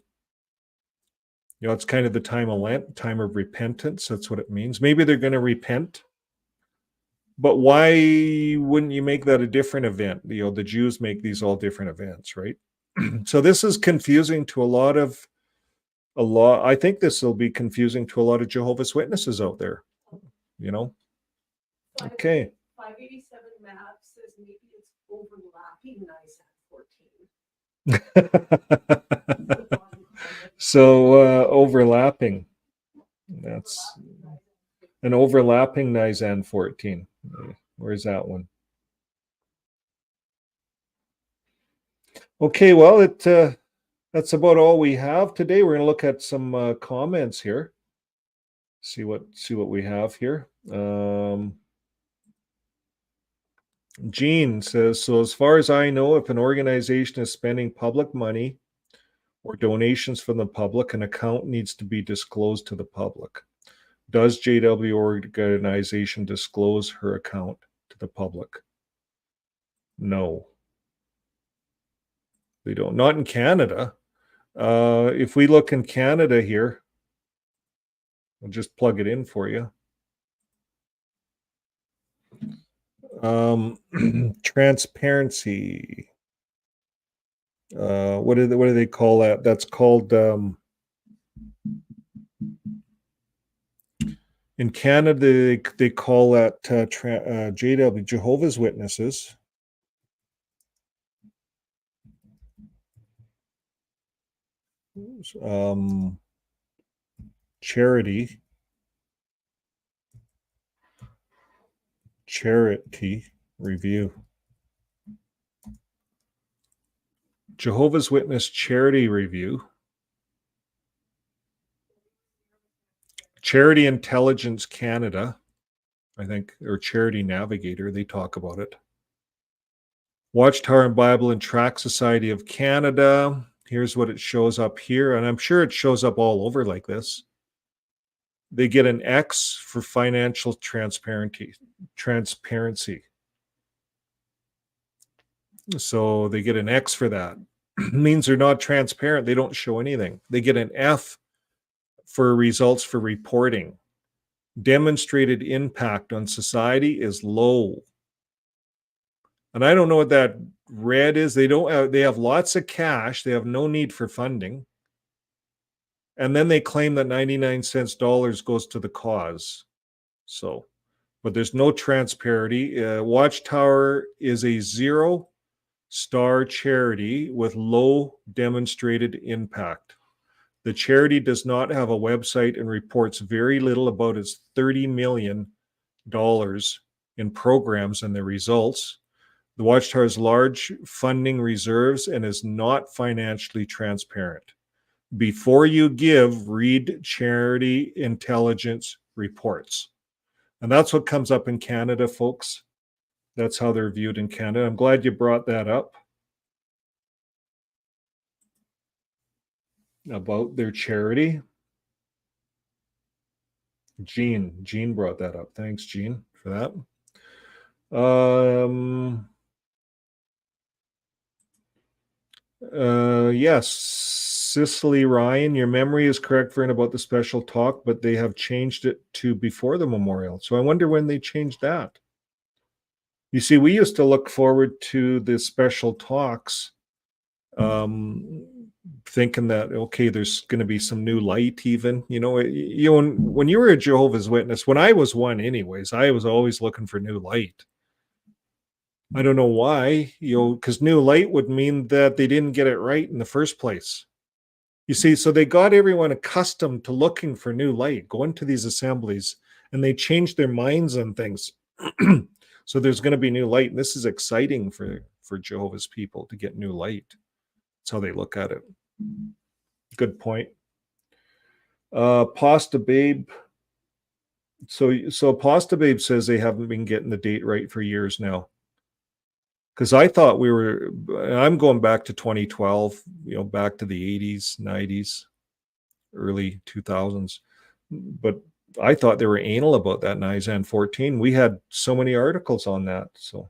It's kind of the time of Lent, time of repentance. That's what it means. Maybe they're going to repent. But why wouldn't you make that a different event? The Jews make these all different events, right? So this is confusing to a lot. I think this will be confusing to a lot of Jehovah's Witnesses out there. Okay. 587 map says maybe it's overlapping Nisan 14. So overlapping. That's an overlapping Nisan 14. Where's that one? Okay, well, that's about all we have today. We're going to look at some comments here. See what we have here. Jean says, so as far as I know, if an organization is spending public money or donations from the public, an account needs to be disclosed to the public. Does JW organization disclose her account to the public? No. They don't. Not in Canada. If we look in Canada here, I'll just plug it in for you. Transparency. What do they call that? That's called in Canada they call that JW, Jehovah's Witnesses. charity review. Jehovah's Witness charity review. Charity Intelligence Canada, I think, or Charity Navigator, they talk about it. Watchtower and Bible and Tract Society of Canada. Here's what it shows up here, and I'm sure it shows up all over like this. They get an X for financial transparency. So they get an X for that. Means they're not transparent. They don't show anything. They get an F for results for reporting. Demonstrated impact on society is low. And I don't know what that red is. They have lots of cash. They have no need for funding. And then they claim that 99 cents dollars goes to the cause. So, but there's no transparency. Watchtower is a 0-star charity with low demonstrated impact. The charity does not have a website and reports very little about its $30 million in programs and the results. The Watchtower has large funding reserves and is not financially transparent. Before you give, read charity intelligence reports. And that's what comes up in Canada, folks. That's how they're viewed in Canada. I'm glad you brought that up about their charity. Jean brought that up. Thanks, Jean, for that. Yes, Cicely Ryan, your memory is correct, Vern, about the special talk, but they have changed it to before the memorial. So I wonder when they changed that. You see, we used to look forward to the special talks, thinking that, okay, there's going to be some new light even. When you were a Jehovah's Witness, when I was one anyways, I was always looking for new light. I don't know why, because new light would mean that they didn't get it right in the first place. You see, so they got everyone accustomed to looking for new light, going to these assemblies, and they changed their minds on things. So there's going to be new light, and this is exciting for Jehovah's people to get new light. That's how they look at it. Good point. Pasta Babe. So Pasta Babe says they haven't been getting the date right for years now. Because I thought I'm going back to 2012, back to the 80s, 90s, early 2000s. But I thought they were anal about that Nisan 14. We had so many articles on that. So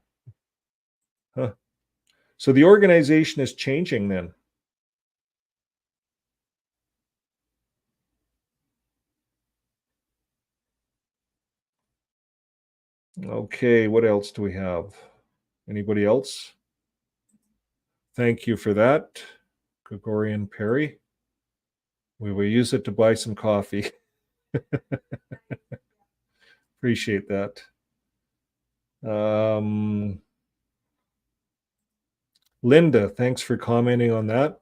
the organization is changing then. Okay, what else do we have? Anybody else? Thank you for that, Gregorian Perry. We will use it to buy some coffee. Appreciate that. Linda, thanks for commenting on that.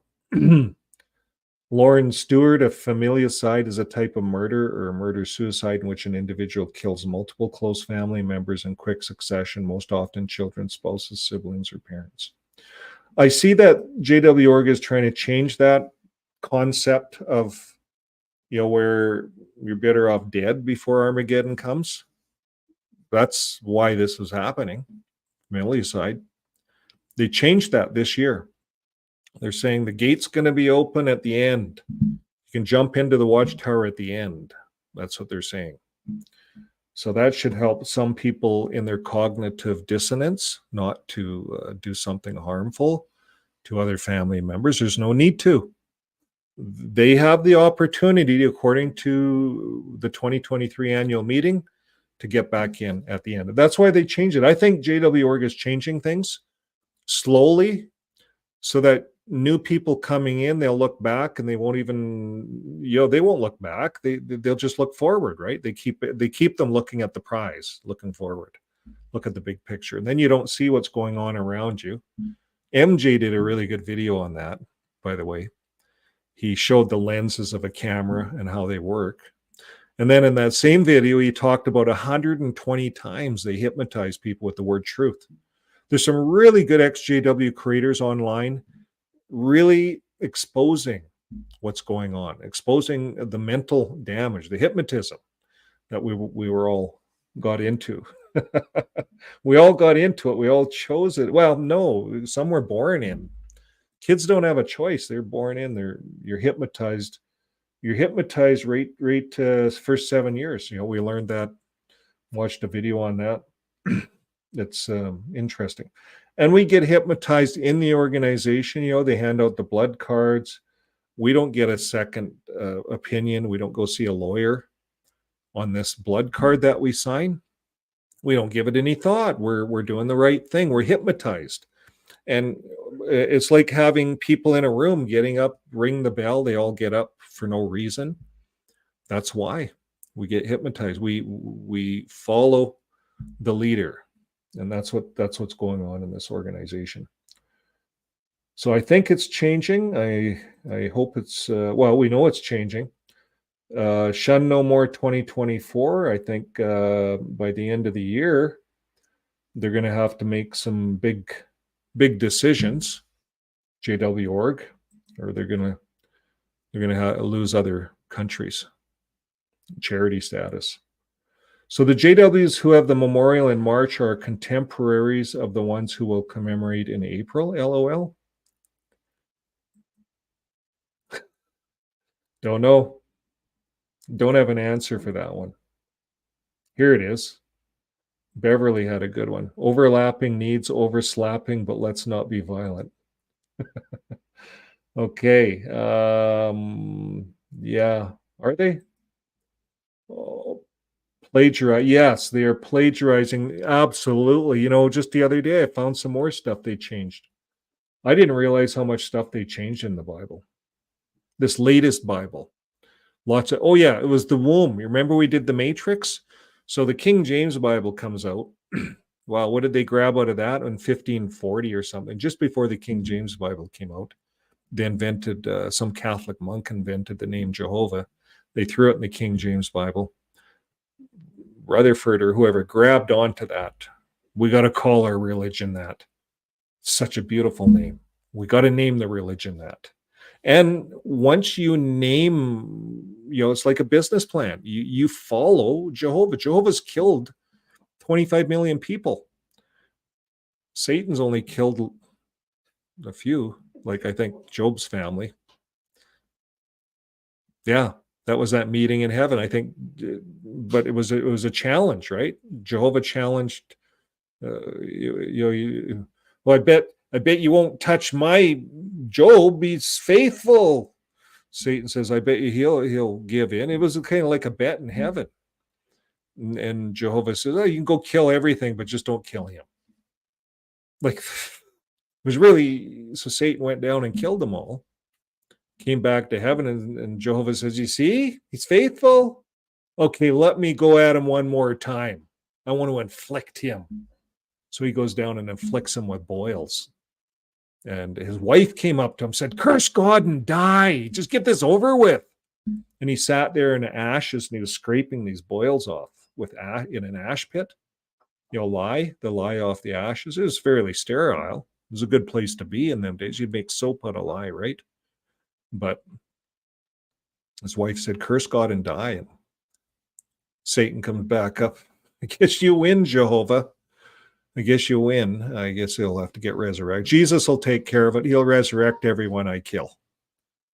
Lauren Stewart, a familicide is a type of murder or a murder-suicide in which an individual kills multiple close family members in quick succession, most often children, spouses, siblings, or parents. I see that JW.org is trying to change that concept of, where you're better off dead before Armageddon comes. That's why this is happening. Familicide. They changed that this year. They're saying the gate's going to be open at the end. You can jump into the watchtower at the end. That's what they're saying. So that should help some people in their cognitive dissonance not to do something harmful to other family members. There's no need to. They have the opportunity, according to the 2023 annual meeting, to get back in at the end. That's why they changed it. I think JW.org is changing things slowly so that new people coming in, they'll look back and they won't even, they won't look back. They'll just look forward, right? They keep them looking at the prize, looking forward, look at the big picture. And then you don't see what's going on around you. MJ did a really good video on that, by the way. he showed the lenses of a camera and how they work. And then in that same video, he talked about 120 times they hypnotize people with the word truth. There's some really good XJW creators online really exposing what's going on, exposing the mental damage, the hypnotism that we were all got into. We all got into it. We all chose it. Well, no, some were born in. Kids don't have a choice. They're born in. You're hypnotized. You're hypnotized right first 7 years. We learned that, watched a video on that. It's interesting. And we get hypnotized in the organization. They hand out the blood cards. We don't get a second opinion. We don't go see a lawyer on this blood card that we sign. We don't give it any thought. We're doing the right thing. We're hypnotized. And it's like having people in a room getting up, ring the bell. They all get up for no reason. That's why we get hypnotized. We follow the leader. And that's what's going on in this organization. So I think it's changing. I hope it's, we know it's changing. Shun No More 2024, I think by the end of the year, they're going to have to make some big decisions, JW.org, or they're going to lose other countries, charity status. So the JWs who have the memorial in March are contemporaries of the ones who will commemorate in April, LOL. Don't know. Don't have an answer for that one. Here it is. Beverly had a good one. Overlapping needs overslapping, but let's not be violent. Okay. Yeah. Are they? Oh, plagiarize. Yes, they are plagiarizing. Absolutely. Just the other day, I found some more stuff they changed. I didn't realize how much stuff they changed in the Bible. This latest Bible. Lots of, it was the womb. You remember we did the Matrix? So the King James Bible comes out. Wow, what did they grab out of that in 1540 or something? Just before the King James Bible came out. They invented, some Catholic monk invented the name Jehovah. They threw it in the King James Bible. Rutherford or whoever grabbed onto that. We got to call our religion that. Such a beautiful name. We got to name the religion that. And once you name, it's like a business plan. You follow Jehovah. Jehovah's killed 25 million people. Satan's only killed a few, like I think Job's family. Yeah, that was that meeting in heaven, I think. But it was a challenge, right? Jehovah challenged. Well, I bet you won't touch my Job. He's faithful. Satan says, I bet you he'll give in. It was kind of like a bet in heaven. And Jehovah says, you can go kill everything, but just don't kill him. Like, it was really, so Satan went down and killed them all. Came back to heaven, and Jehovah says, you see, he's faithful. Okay, let me go at him one more time. I want to inflict him. So he goes down and inflicts him with boils. And his wife came up to him, said, curse God and die. Just get this over with. And he sat there in the ashes and he was scraping these boils off in an ash pit. The lye off the ashes. It was fairly sterile. It was a good place to be in them days. You'd make soap out of lye, right? But his wife said, curse God and die. And Satan comes back up. I guess you win, Jehovah. I guess you win. I guess he'll have to get resurrected. Jesus will take care of it. He'll resurrect everyone I kill.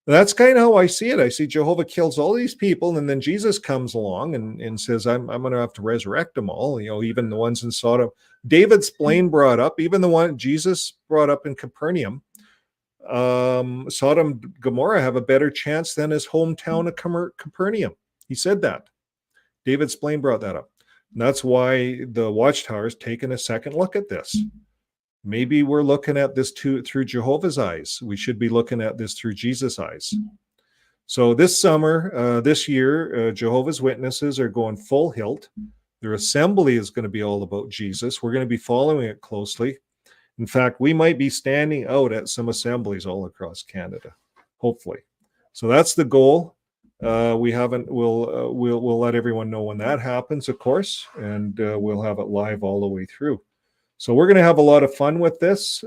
That's kind of how I see it. I see Jehovah kills all these people, and then Jesus comes along and says, I'm going to have to resurrect them all, even the ones in Sodom. David Splain brought up, even the one Jesus brought up in Capernaum, Sodom and Gomorrah have a better chance than his hometown of Capernaum. He said that. David Splain brought that up. And that's why the Watchtower is taking a second look at this. Maybe we're looking at this through Jehovah's eyes. We should be looking at this through Jesus' eyes. So this summer, this year, Jehovah's Witnesses are going full hilt. Their assembly is going to be all about Jesus. We're going to be following it closely. In fact, we might be standing out at some assemblies all across Canada, hopefully. So that's the goal. We haven't. We'll let everyone know when that happens, of course, and we'll have it live all the way through. So we're going to have a lot of fun with this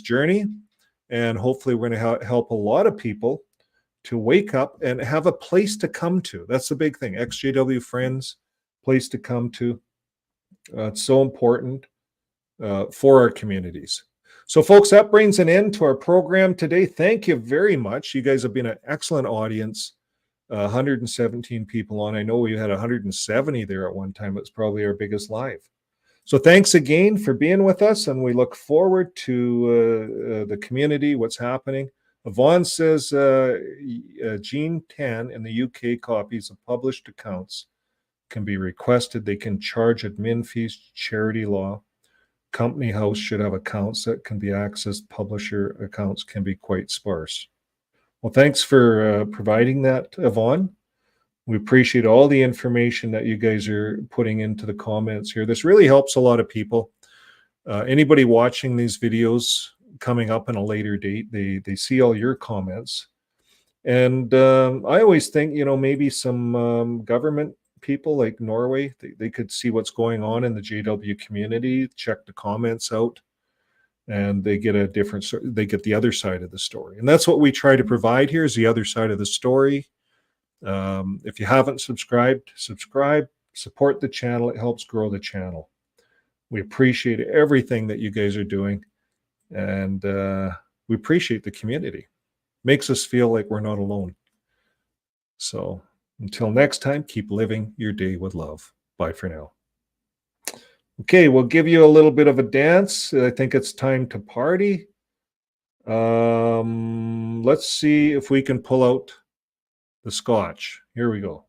journey, and hopefully we're going to help a lot of people to wake up and have a place to come to. That's the big thing. XJW friends, place to come to. It's so important for our communities. So, folks, that brings an end to our program today. Thank you very much. You guys have been an excellent audience. 117 people on. I know we had 170 there at one time. It's probably our biggest live. So thanks again for being with us, and we look forward to the community, what's happening. Yvonne says Gene 10 in the UK copies of published accounts can be requested. They can charge admin fees, charity law. Company house should have accounts that can be accessed. Publisher accounts can be quite sparse. Well, thanks for providing that, Yvonne. We appreciate all the information that you guys are putting into the comments here. This really helps a lot of people. Anybody watching these videos coming up in a later date, they see all your comments. And I always think, maybe some government people like Norway, they could see what's going on in the JW community, check the comments out, and they get the other side of the story. And that's what we try to provide here, is the other side of the story. If you haven't subscribed, subscribe, support the channel. It helps grow the channel. We appreciate everything that you guys are doing, and we appreciate the community. Makes us feel like we're not alone. So until next time, keep living your day with love. Bye for now. Okay, we'll give you a little bit of a dance. I think it's time to party. Let's see if we can pull out the scotch. Here we go.